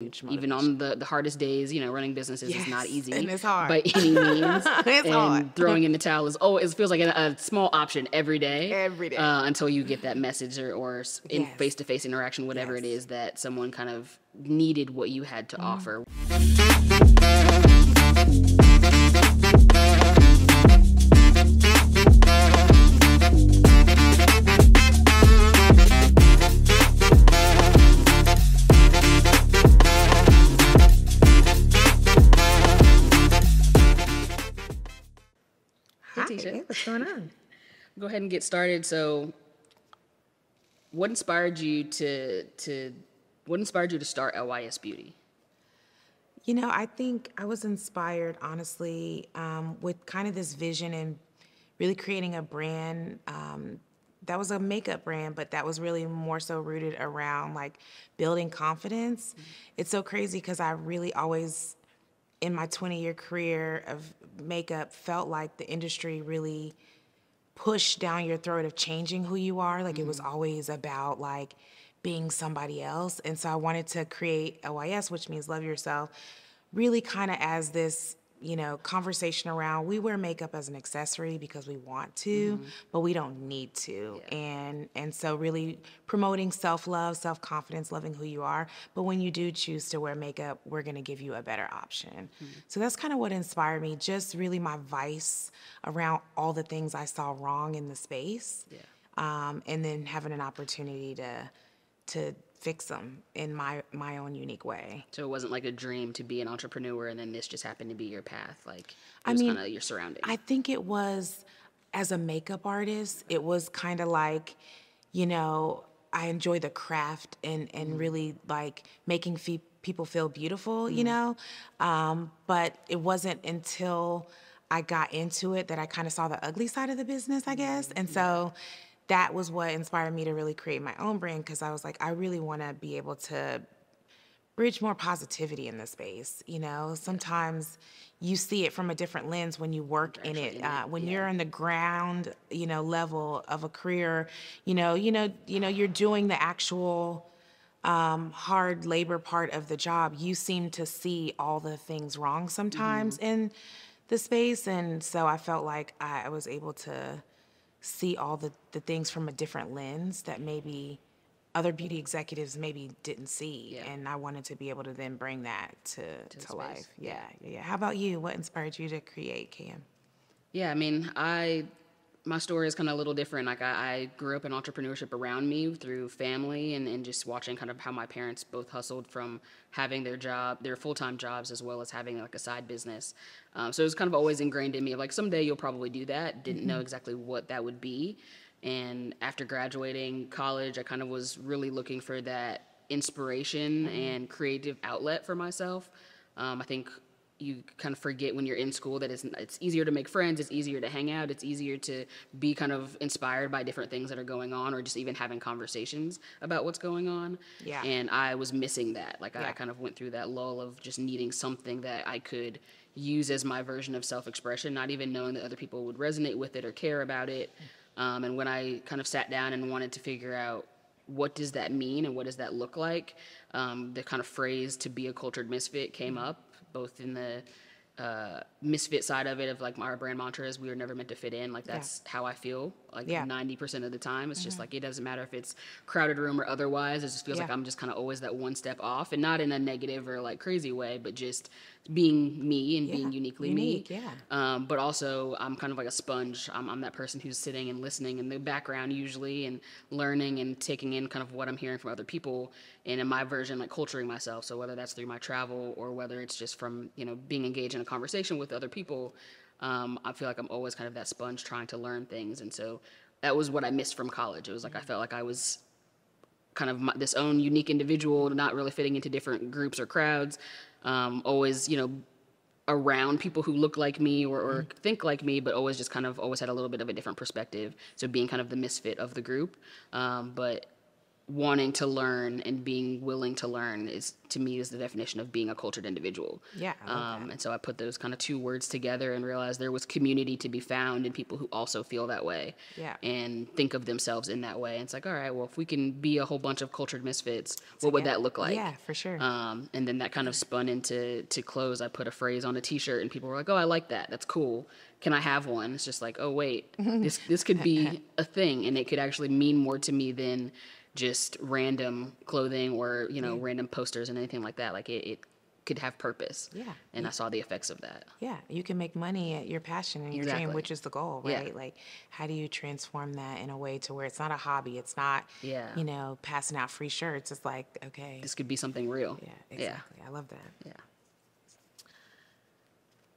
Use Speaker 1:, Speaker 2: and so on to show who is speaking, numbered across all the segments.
Speaker 1: huge motivation.
Speaker 2: Even on the hardest days, you know, running businesses is not easy.
Speaker 1: And it's hard.
Speaker 2: By any means.
Speaker 1: It's hard.
Speaker 2: Throwing in the towel is, it feels like a small option every day.
Speaker 1: Every day.
Speaker 2: Until you get that message or in face-to-face interaction, whatever it is, that someone kind of needed what you had to offer. Tisha.
Speaker 1: Hey, what's going on?
Speaker 2: Go ahead and get started. So, what inspired you to start LYS Beauty?
Speaker 1: You know, I think I was inspired, honestly, with kind of this vision and really creating a brand that was a makeup brand, but that was really more so rooted around like building confidence. Mm-hmm. It's so crazy because I really always, in my 20-year career of makeup, felt like the industry really pushed down your throat of changing who you are. Like, it was always about like being somebody else. And so I wanted to create LYS, which means love yourself, really kind of as this, you know, conversation around we wear makeup as an accessory because we want to, but we don't need to. Yeah. And so really promoting self-love, self-confidence, loving who you are. But when you do choose to wear makeup, we're going to give you a better option. So that's kind of what inspired me, just really my vice around all the things I saw wrong in the space. Yeah. And then having an opportunity to fix them in my own unique way.
Speaker 2: So it wasn't like a dream to be an entrepreneur and then this just happened to be your path. Like, it was kind of your surrounding.
Speaker 1: I think it was, as a makeup artist, it was kind of like, you know, I enjoy the craft and really like making people feel beautiful, you know? But it wasn't until I got into it that I kind of saw the ugly side of the business, I guess. And so that was what inspired me to really create my own brand, because I was like, I really want to be able to bridge more positivity in the space. You know, sometimes you see it from a different lens when you work in it. When you're on the ground, you know, level of a career, you're doing the actual hard labor part of the job. You seem to see all the things wrong sometimes in the space, and so I felt like I was able to see all the things from a different lens that maybe other beauty executives maybe didn't see. Yeah. And I wanted to be able to then bring that to life. Yeah. How about you? What inspired you to create KM?
Speaker 2: Yeah, I mean, my story is kind of a little different. Like, I grew up in entrepreneurship around me through family and just watching kind of how my parents both hustled from having their full-time jobs as well as having like a side business. So it was kind of always ingrained in me of like, someday you'll probably do that. Didn't know exactly what that would be. And after graduating college, I kind of was really looking for that inspiration and creative outlet for myself. I think you kind of forget when you're in school that it's easier to make friends, it's easier to hang out, it's easier to be kind of inspired by different things that are going on, or just even having conversations about what's going on. Yeah. And I was missing that. Like, I kind of went through that lull of just needing something that I could use as my version of self-expression, not even knowing that other people would resonate with it or care about it. And when I kind of sat down and wanted to figure out what does that mean and what does that look like, the kind of phrase "to be a cultured misfit" came up, both in the misfit side of it, of like our brand mantra is we were never meant to fit in. Like, that's how I feel like 90% of the time. It's just like, it doesn't matter if it's crowded room or otherwise. It just feels like I'm just kind of always that one step off, and not in a negative or like crazy way, but just being me and being uniquely me. But also I'm kind of like a sponge. I'm that person who's sitting and listening in the background usually and learning and taking in kind of what I'm hearing from other people, and in my version, like culturing myself. So whether that's through my travel or whether it's just from, you know, being engaged in a conversation with other people, I feel like I'm always kind of that sponge trying to learn things. And so that was what I missed from college. It was like, I felt like I was kind of this own unique individual, not really fitting into different groups or crowds, always, you know, around people who look like me or think like me, but always just kind of always had a little bit of a different perspective. So being kind of the misfit of the group. But wanting to learn and being willing to learn is, to me, is the definition of being a cultured individual.
Speaker 1: Yeah, I love that.
Speaker 2: And so I put those kind of two words together and realized there was community to be found in people who also feel that way.
Speaker 1: Yeah.
Speaker 2: And think of themselves in that way. And it's like, all right, well, if we can be a whole bunch of cultured misfits, what would that look like?
Speaker 1: Yeah, for sure.
Speaker 2: And then that kind of spun into clothes. I put a phrase on a T-shirt, and people were like, "Oh, I like that. That's cool. Can I have one?" It's just like, oh wait, this could be a thing, and it could actually mean more to me than just random clothing or random posters and anything like that. Like it could have purpose.
Speaker 1: Yeah.
Speaker 2: And I saw the effects of that.
Speaker 1: Yeah, you can make money at your passion and your dream,
Speaker 2: Exactly.
Speaker 1: which is the goal,
Speaker 2: Yeah.
Speaker 1: right? Like, how do you transform that in a way to where it's not a hobby? It's not,
Speaker 2: Yeah.
Speaker 1: passing out free shirts. It's like, okay.
Speaker 2: This could be something real.
Speaker 1: Yeah, exactly. I love that.
Speaker 2: Yeah.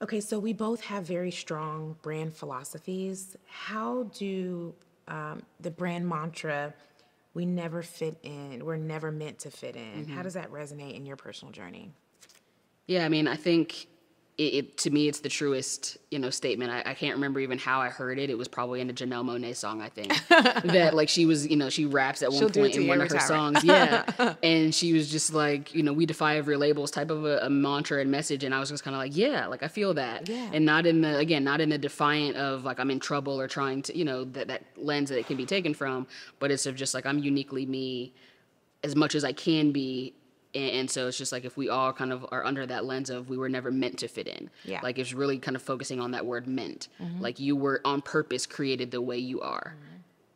Speaker 1: Okay, so we both have very strong brand philosophies. How do the brand mantra, we never fit in, we're never meant to fit in, how does that resonate in your personal journey?
Speaker 2: Yeah, I mean, I think it to me, it's the truest, statement. I can't remember even how I heard it. It was probably in a Janelle Monáe song, I think. That like she was, she raps at one point in one of her songs. Yeah. And she was just like, we defy every labels type of a mantra and message. And I was just kind of like, yeah, like I feel that.
Speaker 1: Yeah.
Speaker 2: And not in the defiant of like I'm in trouble or trying to, that lens that it can be taken from, but it's of just like I'm uniquely me as much as I can be. And so it's just like if we all kind of are under that lens of we were never meant to fit in.
Speaker 1: Yeah.
Speaker 2: Like it's really kind of focusing on that word meant. Like you were on purpose created the way you are.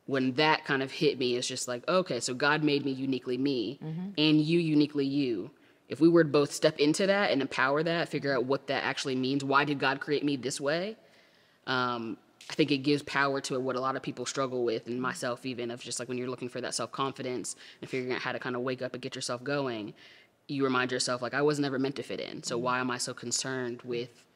Speaker 2: When that kind of hit me, it's just like, okay, so God made me uniquely me and you uniquely you. If we were to both step into that and empower that, figure out what that actually means, why did God create me this way? I think it gives power to what a lot of people struggle with, and myself even, of just like when you're looking for that self-confidence and figuring out how to kind of wake up and get yourself going, you remind yourself, like, I was never meant to fit in. So why am I so concerned with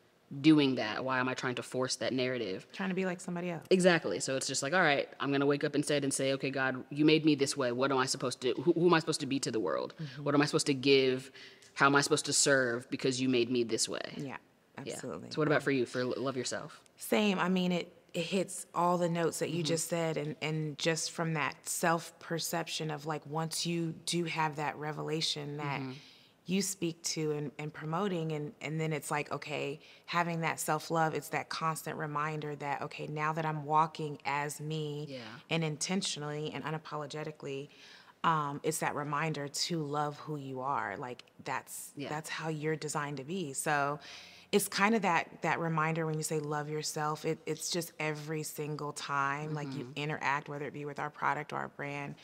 Speaker 2: doing that? Why am I trying to force that narrative?
Speaker 1: Trying to be like somebody else.
Speaker 2: Exactly. So it's just like, all right, I'm going to wake up instead and say, okay, God, you made me this way. What am I supposed to, who am I supposed to be to the world? What am I supposed to give? How am I supposed to serve because you made me this way?
Speaker 1: Yeah, absolutely.
Speaker 2: Yeah. So what about for you, for love yourself?
Speaker 1: Same. I mean, it hits all the notes that you just said, and just from that self-perception of like once you do have that revelation that you speak to and promoting, and then it's like, okay, having that self-love, it's that constant reminder that, okay, now that I'm walking as me and intentionally and unapologetically, it's that reminder to love who you are. Like that's how you're designed to be. So it's kind of that reminder when you say love yourself, it's just every single time like you interact, whether it be with our product or our brand,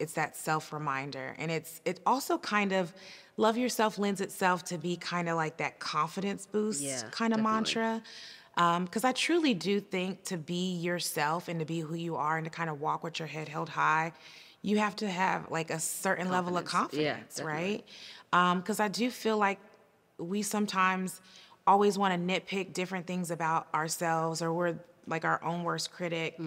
Speaker 1: it's that self-reminder. And it also kind of, love yourself lends itself to be kind of like that confidence boost kind of mantra. Because I truly do think to be yourself and to be who you are and to kind of walk with your head held high, you have to have like a certain level of confidence, right? Because I do feel like we sometimes always want to nitpick different things about ourselves, or we're like our own worst critic.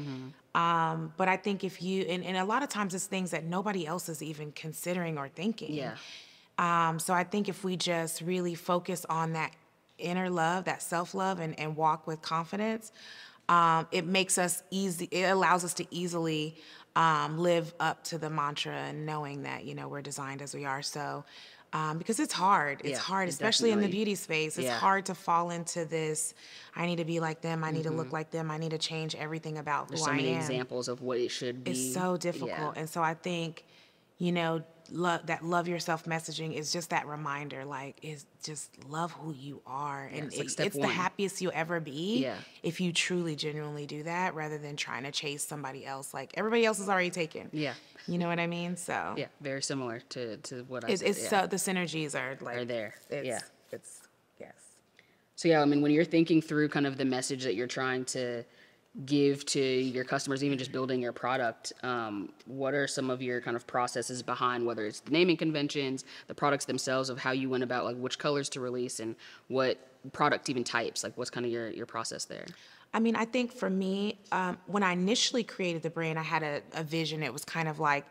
Speaker 1: But I think if you, and a lot of times it's things that nobody else is even considering or thinking. So I think if we just really focus on that inner love, that self-love, and walk with confidence, it makes us easy, it allows us to easily live up to the mantra and knowing that, we're designed as we are. So, because it's hard. It's hard, especially in the beauty space. It's hard to fall into this, I need to be like them, I need to look like them, I need to change everything about
Speaker 2: There's
Speaker 1: who
Speaker 2: so
Speaker 1: I
Speaker 2: many
Speaker 1: am.
Speaker 2: examples of what it should be.
Speaker 1: It's so difficult. And so I think, that love yourself messaging is just that reminder, like, is just love who you are. And
Speaker 2: it's like step
Speaker 1: it's
Speaker 2: one.
Speaker 1: the happiest you'll ever be
Speaker 2: Yeah.
Speaker 1: if you truly, genuinely do that, rather than trying to chase somebody else. Like, everybody else is already taken.
Speaker 2: Yeah.
Speaker 1: You know what I mean? So
Speaker 2: Yeah, very similar to what I
Speaker 1: it's
Speaker 2: said.
Speaker 1: so the synergies are like,
Speaker 2: Are there.
Speaker 1: it's,
Speaker 2: Yeah.
Speaker 1: yes.
Speaker 2: So yeah, I mean, when you're thinking through kind of the message that you're trying to give to your customers, even just building your product, what are some of your kind of processes behind, whether it's the naming conventions, the products themselves, of how you went about like which colors to release and what product even types, like what's kind of your process there?
Speaker 1: I mean, I think for me, when I initially created the brand, I had a vision. It was kind of like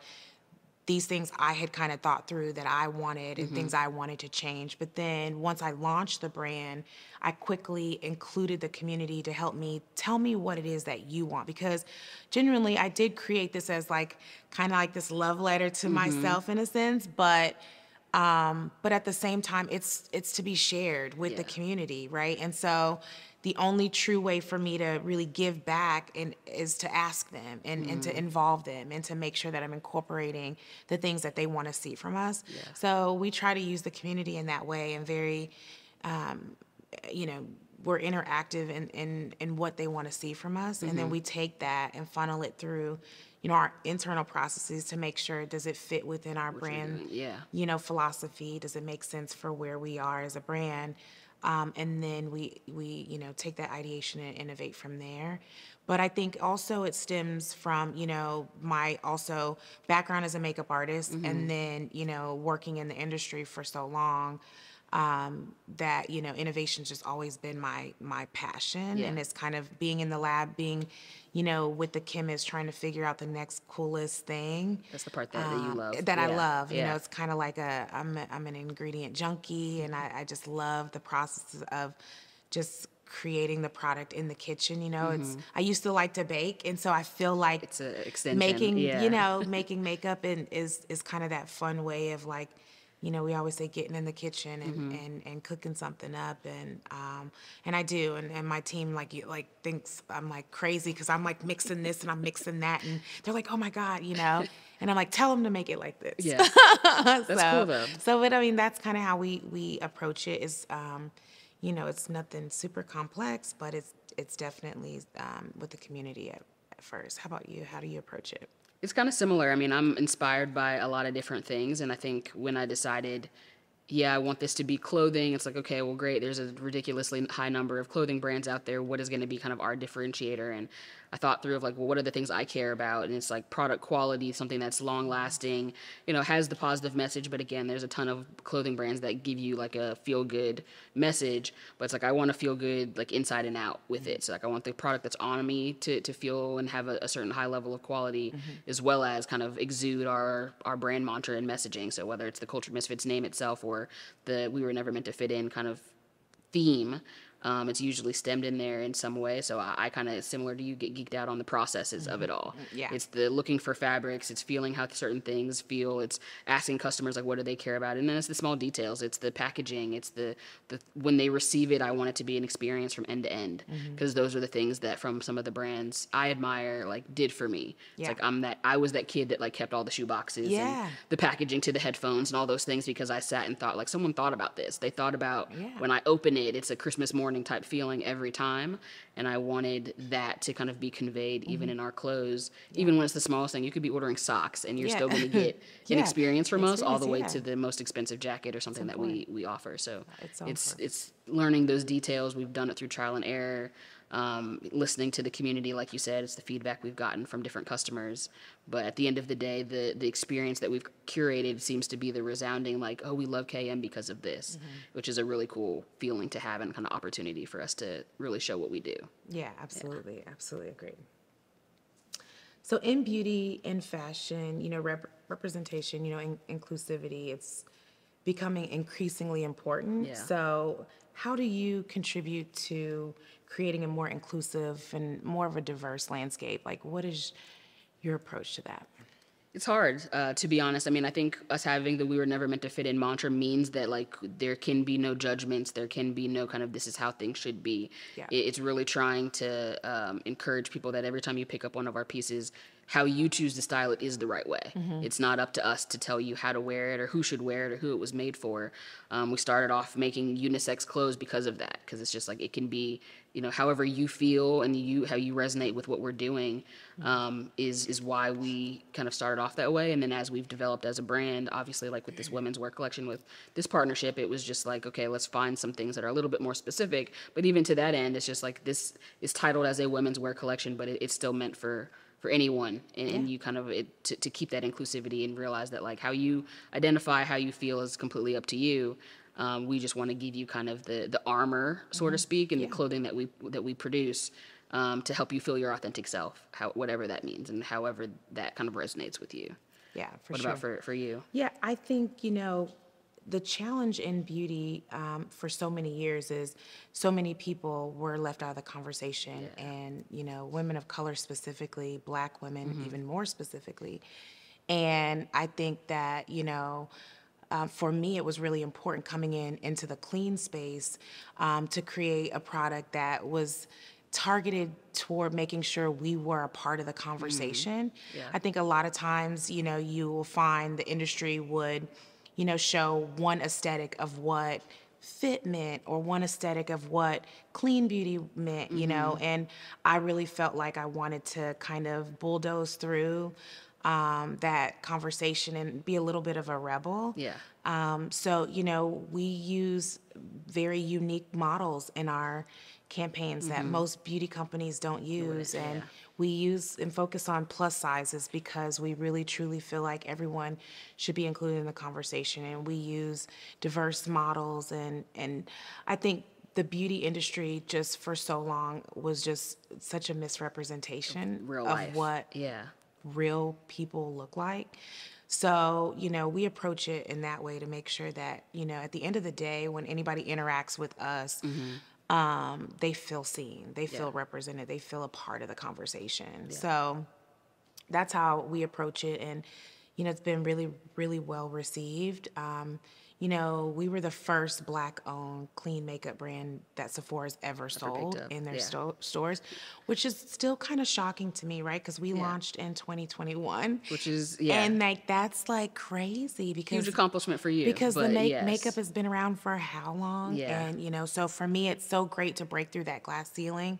Speaker 1: these things I had kind of thought through that I wanted and things I wanted to change. But then once I launched the brand, I quickly included the community to help me tell me what it is that you want. Because genuinely, I did create this as like kind of like this love letter to myself in a sense, but at the same time, it's to be shared with the community, right? And so the only true way for me to really give back is to ask them and to involve them and to make sure that I'm incorporating the things that they want to see from us.
Speaker 2: Yeah.
Speaker 1: So we try to use the community in that way and very, you know, we're interactive in what they want to see from us. And then we take that and funnel it through, you know, our internal processes to make sure, does it fit within our brand, you know, philosophy? Does it make sense for where we are as a brand? And then we, you know, take that ideation and innovate from there. But I think also it stems from, you know, my also background as a makeup artist and then, you know, working in the industry for so long, that, you know, innovation's just always been my passion. And it's kind of being in the lab, being, you know, with the chemist, trying to figure out the next coolest thing.
Speaker 2: That's the part that you love.
Speaker 1: That I love. You know, it's kind of like I'm an ingredient junkie, and I just love the process of just creating the product in the kitchen. You know, I used to like to bake, and so I feel like
Speaker 2: it's an extension.
Speaker 1: Making, you know, making makeup and is kind of that fun way of like, you know, we always say getting in the kitchen and cooking something up, and I do, and my team like thinks I'm like crazy because I'm like mixing this and I'm mixing that, and they're like, oh my God, you know, and I'm like, tell them to make it like this.
Speaker 2: Yeah, that's cool though.
Speaker 1: So, but I mean, that's kind of how we approach it. Is you know, it's nothing super complex, but it's definitely with the community at first. How about you? How do you approach it?
Speaker 2: It's kind of similar. I mean, I'm inspired by a lot of different things, and I think when I decided, I want this to be clothing, it's like, okay, well, great, there's a ridiculously high number of clothing brands out there. What is going to be kind of our differentiator? And I thought through of like, well, what are the things I care about? And it's like product quality, something that's long lasting, you know, has the positive message. But again, there's a ton of clothing brands that give you like a feel good message, but it's like, I want to feel good, like inside and out with it. So like, I want the product that's on me to feel and have a certain high level of quality, as well as kind of exude our brand mantra and messaging. So whether it's the Kultured Misfits name itself or the We Were Never Meant to Fit In kind of theme, it's usually stemmed in there in some way. So I kind of, similar to you, get geeked out on the processes of it all.
Speaker 1: Yeah.
Speaker 2: It's the looking for fabrics. It's feeling how certain things feel. It's asking customers, like, what do they care about? And then it's the small details. It's the packaging. It's the when they receive it, I want it to be an experience from end to end. Because those are the things that from some of the brands I admire, like, did for me. It's like, I was that kid that, like, kept all the shoe boxes and the packaging to the headphones and all those things because I sat and thought, like, someone thought about this. They thought about when I open it, it's a Christmas morning type feeling every time, and I wanted that to kind of be conveyed even in our clothes, even when it's the smallest thing. You could be ordering socks and you're still going to get an experience from us, all the way to the most expensive jacket or something that we offer. So it's learning those details. We've done it through trial and error, listening to the community, like you said. It's the feedback we've gotten from different customers. But at the end of the day, the experience that we've curated seems to be the resounding, like, oh, we love KM because of this, which is a really cool feeling to have and kind of opportunity for us to really show what we do.
Speaker 1: Yeah, absolutely. Yeah. Absolutely agree. So in beauty and fashion, you know, representation, you know, inclusivity, it's becoming increasingly important.
Speaker 2: Yeah.
Speaker 1: So how do you contribute to creating a more inclusive and more of a diverse landscape? Like, what is your approach to that?
Speaker 2: It's hard, to be honest. I mean, I think us having the We Were Never Meant to Fit In mantra means that, like, there can be no judgments. There can be no kind of, this is how things should be.
Speaker 1: Yeah.
Speaker 2: It's really trying to encourage people that every time you pick up one of our pieces, how you choose to style it is the right way. It's not up to us to tell you how to wear it or who should wear it or who it was made for. We started off making unisex clothes because of that, because it's just like, it can be, you know, however you feel and how you resonate with what we're doing, is why we kind of started off that way. And then as we've developed as a brand, obviously, like with this women's wear collection, with this partnership, it was just like, okay, let's find some things that are a little bit more specific. But even to that end, it's just like, this is titled as a women's wear collection, but it's still meant for anyone, and you kind of to keep that inclusivity and realize that, like, how you identify, how you feel is completely up to you. We just want to give you kind of the armor, so to speak, and the clothing that we produce, to help you feel your authentic self, whatever that means, and however that kind of resonates with you.
Speaker 1: Yeah, for
Speaker 2: What
Speaker 1: sure.
Speaker 2: about for you?
Speaker 1: Yeah, I think, the challenge in beauty for so many years is so many people were left out of the conversation.
Speaker 2: Yeah.
Speaker 1: And, women of color specifically, Black women even more specifically. And I think that, for me, it was really important coming into the clean space to create a product that was targeted toward making sure we were a part of the conversation.
Speaker 2: Yeah.
Speaker 1: I think a lot of times, you will find the industry would, show one aesthetic of what fit meant or one aesthetic of what clean beauty meant, and I really felt like I wanted to kind of bulldoze through that conversation and be a little bit of a rebel.
Speaker 2: Yeah.
Speaker 1: So, we use very unique models in our campaigns that most beauty companies don't use. And
Speaker 2: yeah.
Speaker 1: we use and focus on plus sizes because we really truly feel like everyone should be included in the conversation. And we use diverse models. And I think the beauty industry just for so long was just such a misrepresentation
Speaker 2: Real
Speaker 1: of
Speaker 2: life.
Speaker 1: what
Speaker 2: Yeah.
Speaker 1: real people look like. So, we approach it in that way to make sure that, at the end of the day, when anybody interacts with us, they feel seen, they feel represented, they feel a part of the conversation.
Speaker 2: Yeah.
Speaker 1: So that's how we approach it. And, it's been really, really well received. We were the first Black-owned clean makeup brand that Sephora's ever sold
Speaker 2: up.
Speaker 1: in their
Speaker 2: Yeah.
Speaker 1: stores, which is still kind of shocking to me, right? Because we launched in 2021.
Speaker 2: Which is,
Speaker 1: And that's like crazy because
Speaker 2: huge accomplishment for you.
Speaker 1: because
Speaker 2: but
Speaker 1: the
Speaker 2: yes.
Speaker 1: makeup has been around for how long?
Speaker 2: Yeah.
Speaker 1: And, so for me, it's so great to break through that glass ceiling.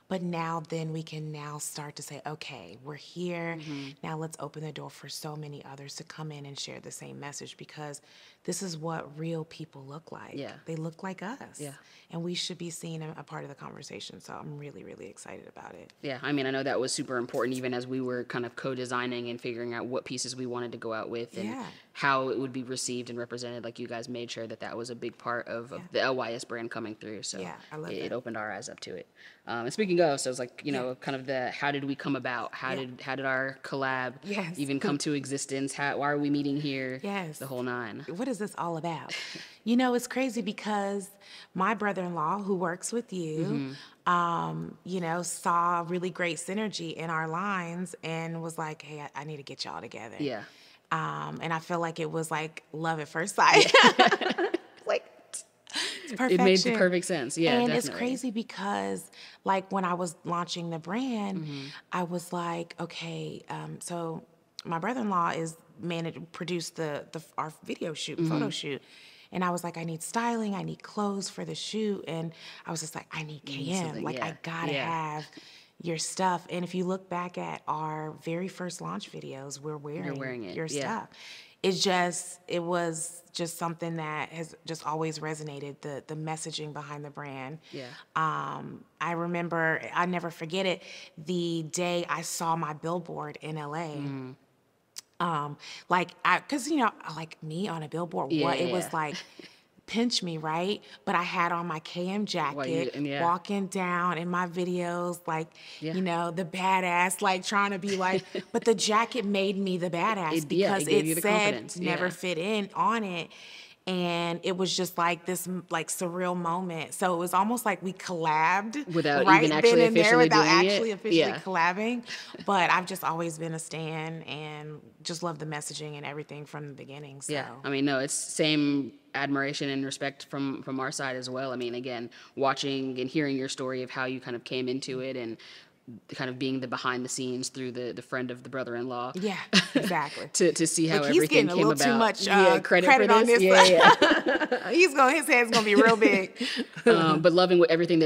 Speaker 1: But now then we can now start to say, okay, we're here. Now let's open the door for so many others to come in and share the same message because this is what real people look like.
Speaker 2: Yeah.
Speaker 1: They look like us.
Speaker 2: Yeah.
Speaker 1: And we should be seen a part of the conversation. So I'm really, really excited about it.
Speaker 2: Yeah, I mean, I know that was super important even as we were kind of co-designing and figuring out what pieces we wanted to go out with and
Speaker 1: Yeah.
Speaker 2: how it would be received and represented. Like you guys made sure that was a big part of the LYS brand coming through. So
Speaker 1: Yeah, I love
Speaker 2: it
Speaker 1: that.
Speaker 2: opened our eyes up to it. And speaking of, so it's like, kind of how did we come about? How did our collab
Speaker 1: Yes.
Speaker 2: even come to existence? Why are we meeting here?
Speaker 1: Yes.
Speaker 2: The whole nine.
Speaker 1: What is this all about? It's crazy because my brother-in-law, who works with you, saw really great synergy in our lines and was like, hey, I need to get y'all together.
Speaker 2: Yeah.
Speaker 1: And I feel like it was like love at first sight. Like, it's perfection.
Speaker 2: It made perfect sense. Yeah,
Speaker 1: and
Speaker 2: definitely.
Speaker 1: it's crazy because, like, when I was launching the brand, I was like, okay, so my brother-in-law produced our video shoot, photo shoot. And I was like, I need styling, I need clothes for the shoot. And I was just like, I need KM.
Speaker 2: something,
Speaker 1: Like,
Speaker 2: yeah.
Speaker 1: I gotta have your stuff. And if you look back at our very first launch videos, we're wearing
Speaker 2: it,
Speaker 1: your
Speaker 2: yeah.
Speaker 1: stuff. It was just something that has just always resonated, the messaging behind the brand.
Speaker 2: Yeah.
Speaker 1: I remember, I never forget it, the day I saw my billboard in LA. Cause like me on a billboard, it was like, pinch me, right? But I had on my KM jacket, walking down in my videos, like, the badass, like trying to be like, but the jacket made me the badass because it said never fit in on it. And it was just like this like surreal moment. So it was almost like we collabed
Speaker 2: without
Speaker 1: right
Speaker 2: even actually
Speaker 1: then and there,
Speaker 2: officially
Speaker 1: without
Speaker 2: doing
Speaker 1: actually
Speaker 2: it.
Speaker 1: officially collabing. But I've just always been a stan and just love the messaging and everything from the beginning. So.
Speaker 2: Yeah, I mean, no, it's same admiration and respect from our side as well. I mean, again, watching and hearing your story of how you kind of came into it and kind of being the behind the scenes through the friend of the brother-in-law.
Speaker 1: Yeah, exactly.
Speaker 2: to see how
Speaker 1: Look,
Speaker 2: everything came about.
Speaker 1: He's getting a little too much
Speaker 2: credit for
Speaker 1: on this.
Speaker 2: Yeah.
Speaker 1: His head's gonna be real big.
Speaker 2: But loving everything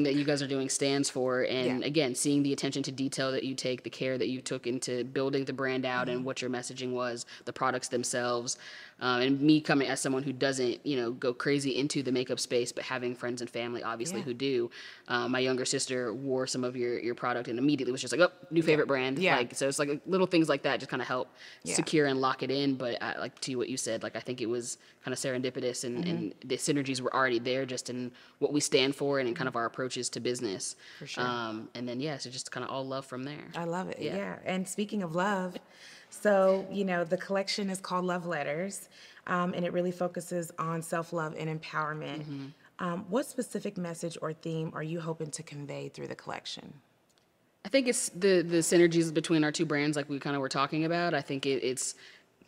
Speaker 2: that you guys are doing stands for, and again, seeing the attention to detail that you take, the care that you took into building the brand out, and what your messaging was, the products themselves. And me coming as someone who doesn't, go crazy into the makeup space, but having friends and family, obviously, who do. My younger sister wore some of your product and immediately was just like, oh, new favorite brand.
Speaker 1: Yeah.
Speaker 2: Like, so it's like little things like that just kind of help secure and lock it in. But like to what you said, like I think it was kind of serendipitous and the synergies were already there just in what we stand for and in kind of our approaches to business.
Speaker 1: For sure.
Speaker 2: And then, so just kind of all love from there.
Speaker 1: I love it. Yeah. And speaking of love, So, the collection is called Love Letters, and it really focuses on self-love and empowerment. What specific message or theme are you hoping to convey through the collection?
Speaker 2: I think it's the synergies between our two brands, like we kind of were talking about. I think it's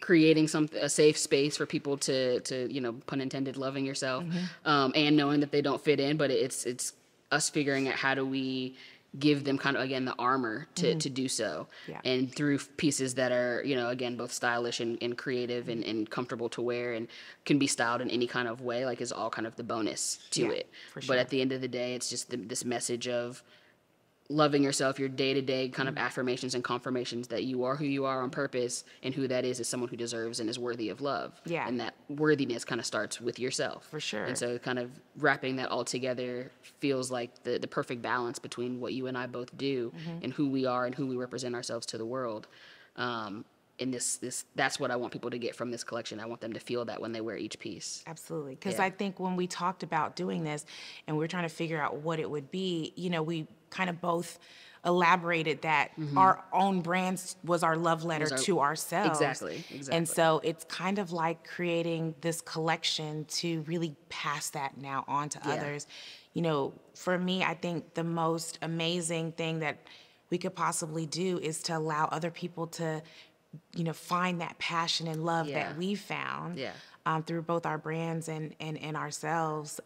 Speaker 2: creating a safe space for people to pun intended, loving yourself, and knowing that they don't fit in, but it's us figuring out how do we give them kind of, again, the armor to do so.
Speaker 1: Yeah.
Speaker 2: And through pieces that are, again, both stylish and creative and comfortable to wear and can be styled in any kind of way, like, is all kind of the bonus to it.
Speaker 1: For sure.
Speaker 2: But at the end of the day, it's just this message of loving yourself, your day-to-day kind of affirmations and confirmations that you are who you are on purpose, and who that is someone who deserves and is worthy of love.
Speaker 1: Yeah.
Speaker 2: And that worthiness kind of starts with yourself.
Speaker 1: For sure.
Speaker 2: And so kind of wrapping that all together feels like the perfect balance between what you and I both do and who we are and who we represent ourselves to the world. And that's what I want people to get from this collection. I want them to feel that when they wear each piece.
Speaker 1: Absolutely. Because
Speaker 2: Yeah.
Speaker 1: I think when we talked about doing this and we were trying to figure out what it would be, we kind of both elaborated that our own brands was our love letter to ourselves.
Speaker 2: Exactly.
Speaker 1: And so it's kind of like creating this collection to really pass that now on to others. For me, I think the most amazing thing that we could possibly do is to allow other people to find that passion and love that we found through both our brands and ourselves.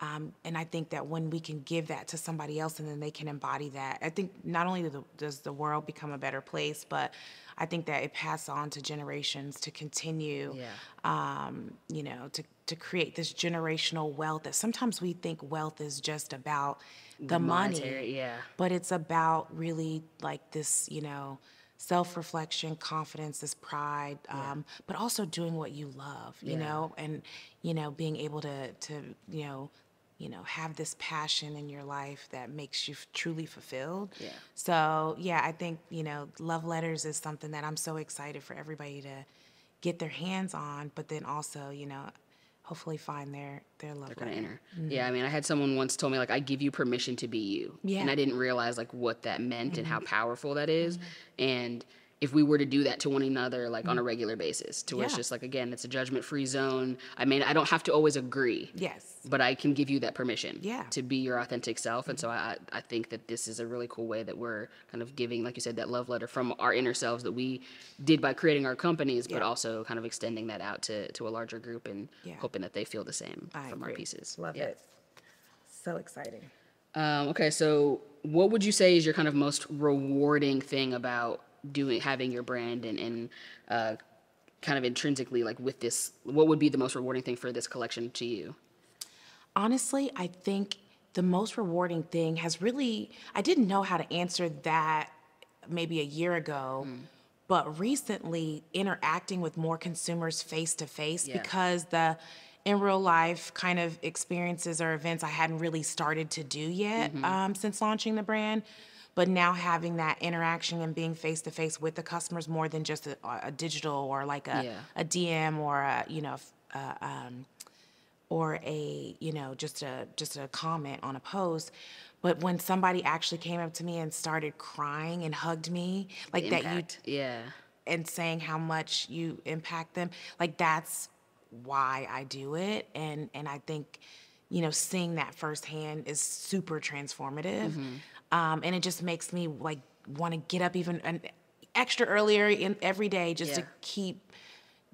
Speaker 1: And I think that when we can give that to somebody else and then they can embody that, I think not only does the world become a better place, but I think that it passes on to generations to continue, to create this generational wealth that sometimes we think wealth is just about the money, but it's about really like this, self-reflection, confidence, this pride, but also doing what you love, and, being able to have this passion in your life that makes you truly fulfilled.
Speaker 2: Yeah.
Speaker 1: So, I think, Love Letters is something that I'm so excited for everybody to get their hands on, but then also, hopefully find their love letter.
Speaker 2: Kind of inner. Yeah, I mean, I had someone once told me, like, I give you permission to be you.
Speaker 1: Yeah.
Speaker 2: And I didn't realize, like, what that meant and how powerful that is. And if we were to do that to one another, like, on a regular basis, to where it's just like, again, it's a judgment-free zone. I mean, I don't have to always agree.
Speaker 1: Yes.
Speaker 2: But I can give you that permission
Speaker 1: to
Speaker 2: be your authentic self. And so I think that this is a really cool way that we're kind of giving, like you said, that love letter from our inner selves that we did by creating our companies, but also kind of extending that out to a larger group and hoping that they feel the same from our pieces.
Speaker 1: Love it. So exciting.
Speaker 2: Okay, so what would you say is your kind of most rewarding thing about having your brand and kind of intrinsically, like, with this? What would be the most rewarding thing for this collection to you?
Speaker 1: Honestly, I think the most rewarding thing I didn't know how to answer that maybe a year ago, but recently interacting with more consumers face to face, because the in real life kind of experiences or events I hadn't really started to do yet since launching the brand. But now having that interaction and being face to face with the customers more than just a digital or like a DM or just a comment on a post. But when somebody actually came up to me and started crying and hugged me, like that, and saying how much you impact them, like, that's why I do it. And I think, seeing that firsthand is super transformative. And it just makes me like want to get up even an extra earlier every day just to keep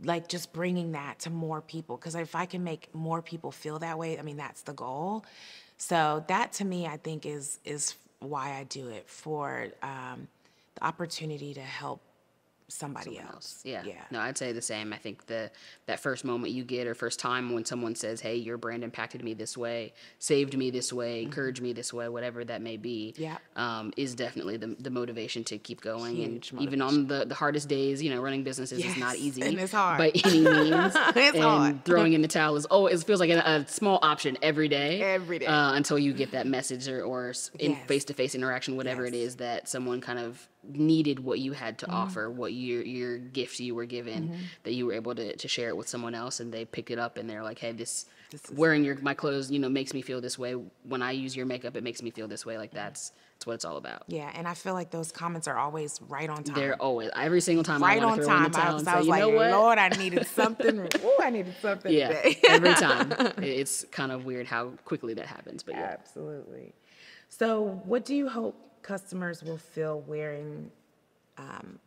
Speaker 1: like just bringing that to more people. Because if I can make more people feel that way, I mean, that's the goal. So that to me, I think is why I do it, for the opportunity to help somebody else.
Speaker 2: Yeah. No, I'd say the same. I think that first moment you get, or first time when someone says, hey, your brand impacted me this way, saved me this way, encouraged me this way, whatever that may be, is definitely the motivation to keep going.
Speaker 1: Huge
Speaker 2: and even on the hardest days, running businesses is not easy.
Speaker 1: And it's hard.
Speaker 2: By any means.
Speaker 1: It's hard.
Speaker 2: Throwing in the towel it feels like a small option every day.
Speaker 1: Every day.
Speaker 2: Until you get that message or in face-to-face interaction, whatever it is, that someone kind of needed what you had to offer, what your gift you were given, that you were able to share it with someone else, and they pick it up and they're like, hey,
Speaker 1: This is
Speaker 2: wearing my clothes, makes me feel this way. When I use your makeup, it makes me feel this way. Like that's what it's all about.
Speaker 1: yeah, and I feel like those comments are always right on time.
Speaker 2: They're always, every single time I
Speaker 1: Right
Speaker 2: want
Speaker 1: on
Speaker 2: to throw in the
Speaker 1: time.
Speaker 2: towel and
Speaker 1: I
Speaker 2: say,
Speaker 1: was
Speaker 2: you
Speaker 1: like,
Speaker 2: know what?
Speaker 1: Lord, I needed something. Ooh, I needed something
Speaker 2: Yeah,
Speaker 1: today.
Speaker 2: every time. It's kind of weird how quickly that happens, but yeah.
Speaker 1: Absolutely. So, what do you hope customers will feel wearing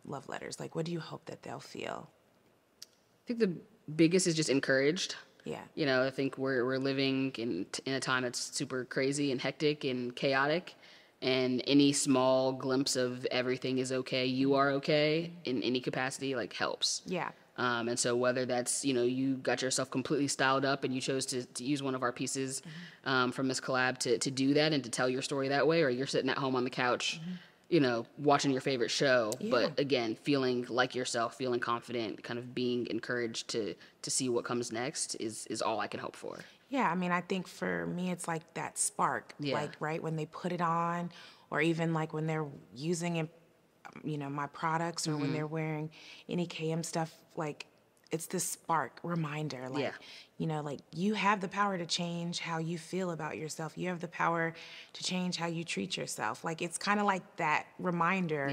Speaker 1: love letters? Like, what do you hope that they'll feel?
Speaker 2: I think the biggest is just encouraged.
Speaker 1: Yeah.
Speaker 2: I think we're living in a time that's super crazy and hectic and chaotic, and any small glimpse of everything is okay, you are okay in any capacity, like helps.
Speaker 1: Yeah.
Speaker 2: And so whether that's, you got yourself completely styled up and you chose to use one of our pieces from this collab to do that and to tell your story that way, or you're sitting at home on the couch, watching your favorite show, but again, feeling like yourself, feeling confident, kind of being encouraged to see what comes next is all I can hope for.
Speaker 1: Yeah, I mean, I think for me, it's like that spark,
Speaker 2: Yeah.
Speaker 1: like, right, when they put it on, or even like when they're using it, my products, or when they're wearing any KM stuff, like, it's this spark reminder, like, like you have the power to change how you feel about yourself. You have the power to change how you treat yourself. Like, it's kind of like that reminder,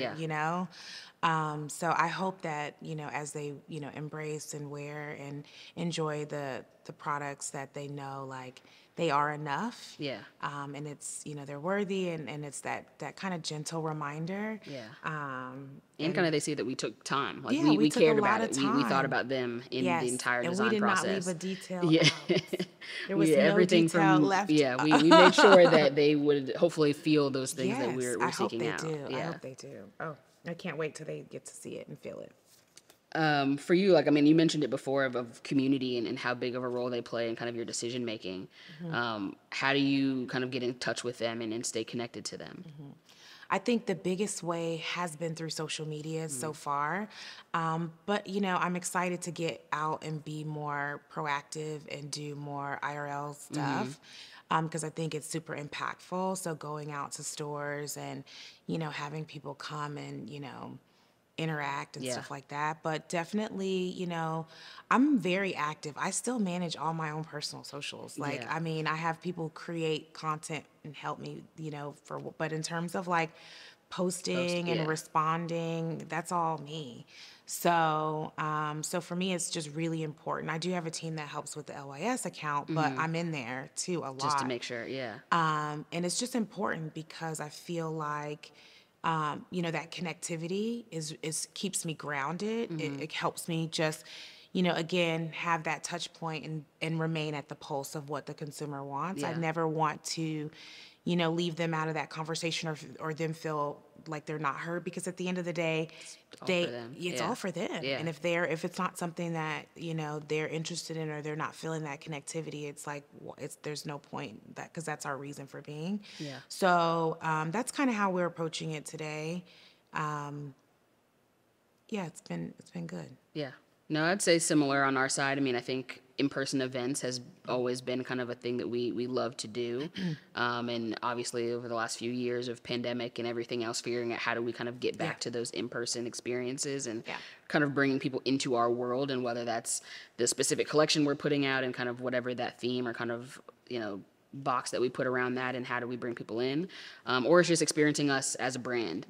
Speaker 1: So I hope that, as they, embrace and wear and enjoy the products, that they know, like, they are enough.
Speaker 2: Yeah.
Speaker 1: And it's, they're worthy, and it's that kind of gentle reminder.
Speaker 2: Yeah.
Speaker 1: And
Speaker 2: kind of they see that we took time. Like
Speaker 1: Yeah,
Speaker 2: we
Speaker 1: took
Speaker 2: cared
Speaker 1: a lot
Speaker 2: about
Speaker 1: of
Speaker 2: it. We thought
Speaker 1: time.
Speaker 2: about them in
Speaker 1: Yes,
Speaker 2: the entire
Speaker 1: and
Speaker 2: design
Speaker 1: we did
Speaker 2: process.
Speaker 1: not leave a detail
Speaker 2: Yeah.
Speaker 1: out. There was no
Speaker 2: everything
Speaker 1: detail
Speaker 2: from
Speaker 1: left.
Speaker 2: Yeah, we made sure that they would hopefully feel those things that
Speaker 1: Yes,
Speaker 2: we're
Speaker 1: I hope
Speaker 2: seeking
Speaker 1: they
Speaker 2: out.
Speaker 1: do.
Speaker 2: Yeah.
Speaker 1: I hope they do. Oh, I can't wait till they get to see it and feel it.
Speaker 2: For you, like, I mean, you mentioned it before of community and how big of a role they play in kind of your decision making. How do you kind of get in touch with them and stay connected to them?
Speaker 1: I think the biggest way has been through social media so far. But, I'm excited to get out and be more proactive and do more IRL stuff, because I think it's super impactful. So going out to stores and, having people come and, interact and
Speaker 2: Yeah.
Speaker 1: stuff like that. But definitely, I'm very active. I still manage all my own personal socials. Like,
Speaker 2: Yeah.
Speaker 1: I mean, I have people create content and help me, but in terms of like posting and
Speaker 2: yeah.
Speaker 1: responding, that's all me. So, so for me, it's just really important. I do have a team that helps with the LYS account, but I'm in there too a lot.
Speaker 2: Just to make sure, yeah.
Speaker 1: And it's just important because I feel like, that connectivity is keeps me grounded. It helps me just, again, have that touch point and remain at the pulse of what the consumer wants. I
Speaker 2: Yeah.
Speaker 1: never want to, leave them out of that conversation or them feel like they're not heard, because at the end of the day,
Speaker 2: all for them.
Speaker 1: it's
Speaker 2: Yeah.
Speaker 1: all for them.
Speaker 2: Yeah.
Speaker 1: And if it's not something that, they're interested in, or they're not feeling that connectivity, it's like, there's no point, because that's our reason for being.
Speaker 2: Yeah.
Speaker 1: So that's kind of how we're approaching it today. Yeah, it's been good.
Speaker 2: Yeah. No, I'd say similar on our side. I mean, I think in-person events has always been kind of a thing that we love to do. And obviously over the last few years of pandemic and everything else, figuring out how do we kind of get back to those in-person experiences and kind of bringing people into our world, and whether that's the specific collection we're putting out and kind of whatever that theme or kind of, box that we put around that, and how do we bring people in, or it's just experiencing us as a brand,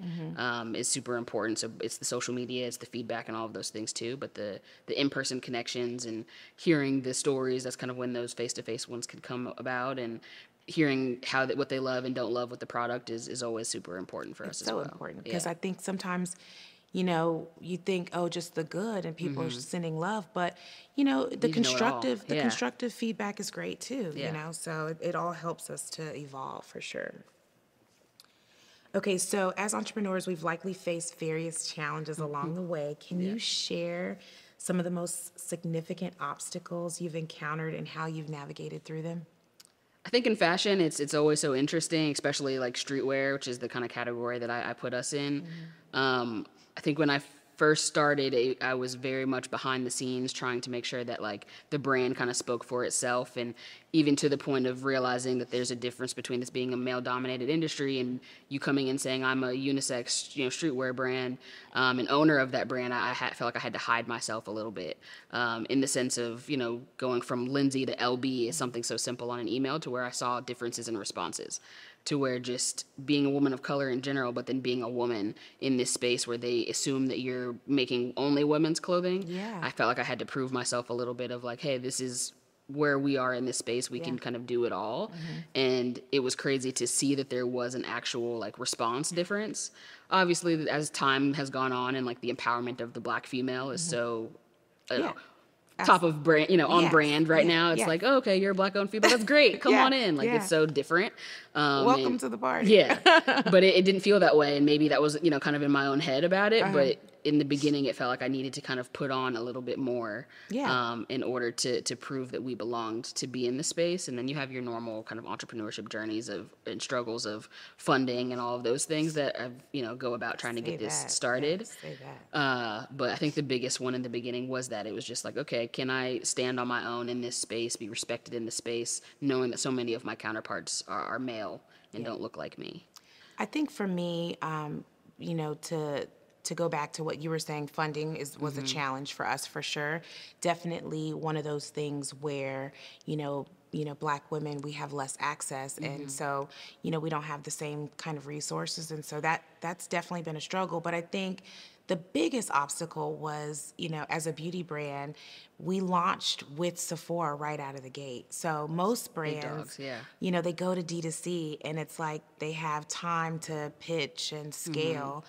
Speaker 2: is super important. So it's the social media, it's the feedback and all of those things too, but the in-person connections and hearing the stories, that's kind of when those face-to-face ones could come about, and hearing what they love and don't love with the product is always super important for us as well.
Speaker 1: So important, because I think sometimes, you think, oh, just the good, and people are just sending love, but the constructive feedback is great too. So it all helps us to evolve for sure. Okay, so as entrepreneurs, we've likely faced various challenges along the way. Can you share some of the most significant obstacles you've encountered and how you've navigated through them?
Speaker 2: I think in fashion, it's always so interesting, especially like streetwear, which is the kind of category that I put us in. I think when I first started, I was very much behind the scenes trying to make sure that like the brand kind of spoke for itself, and even to the point of realizing that there's a difference between this being a male-dominated industry and you coming in saying I'm a unisex, streetwear brand, and owner of that brand. Felt like I had to hide myself a little bit, in the sense of going from Lindsay to LB is something so simple on an email to where I saw differences in responses, to where just being a woman of color in general, but then being a woman in this space where they assume that you're making only women's clothing.
Speaker 1: Yeah.
Speaker 2: I felt like I had to prove myself a little bit of like, hey, this is where we are in this space. We can kind of do it all. And it was crazy to see that there was an actual like response difference. Obviously, as time has gone on and like the empowerment of the Black female is so, top of brand, on brand right now. It's like, oh, okay, you're a Black-owned female. That's great. Come on in. Like, it's so different.
Speaker 1: Welcome to the party.
Speaker 2: Yeah. But it didn't feel that way. And maybe that was, kind of in my own head about it. But in the beginning, it felt like I needed to kind of put on a little bit more in order to prove that we belonged to be in the space. And then you have your normal kind of entrepreneurship journeys and struggles of funding and all of those things that, go about trying to get this started. But I think the biggest one in the beginning was that it was just like, okay, can I stand on my own in this space, be respected in the space, knowing that so many of my counterparts are male and don't look like me?
Speaker 1: I think for me, to go back to what you were saying, funding was a challenge for us for sure. Definitely one of those things where, Black women, we have less access. And so, we don't have the same kind of resources. And so that's definitely been a struggle. But I think the biggest obstacle was, as a beauty brand, we launched with Sephora right out of the gate. So most brands, they go to D2C and it's like they have time to pitch and scale.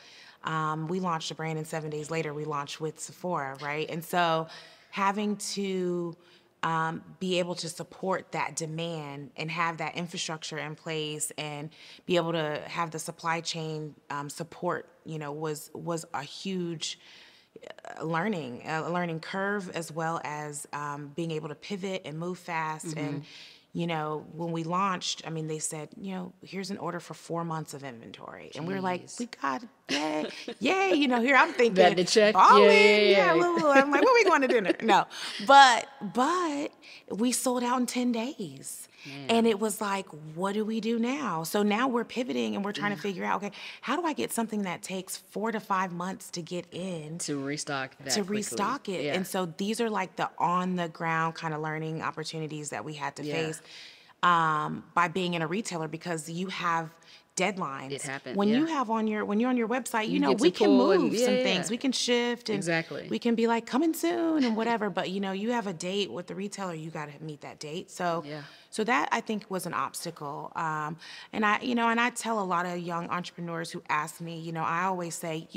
Speaker 1: We launched a brand and 7 days later we launched with Sephora, right? And so having to be able to support that demand and have that infrastructure in place and be able to have the supply chain support, was a huge learning curve, as well as being able to pivot and move fast. And when we launched, they said, here's an order for 4 months of inventory. And we were like, we got it, yay. Here I'm thinking,
Speaker 2: that the check,
Speaker 1: balling, I'm like, what are we going to dinner? No, but we sold out in 10 days. Man. And it was like, what do we do now? So now we're pivoting and we're trying to figure out, okay, how do I get something that takes 4 to 5 months to get in?
Speaker 2: To restock that
Speaker 1: restock it. Yeah. And so these are like the on the ground kind of learning opportunities that we had to face by being in a retailer, because you have deadlines.
Speaker 2: It happens.
Speaker 1: When you have when you're on your website, we can move some things. We can shift and we can be like, coming soon and whatever. But you have a date with the retailer, you got to meet that date. So so that I think was an obstacle. And I tell a lot of young entrepreneurs who ask me, I always say,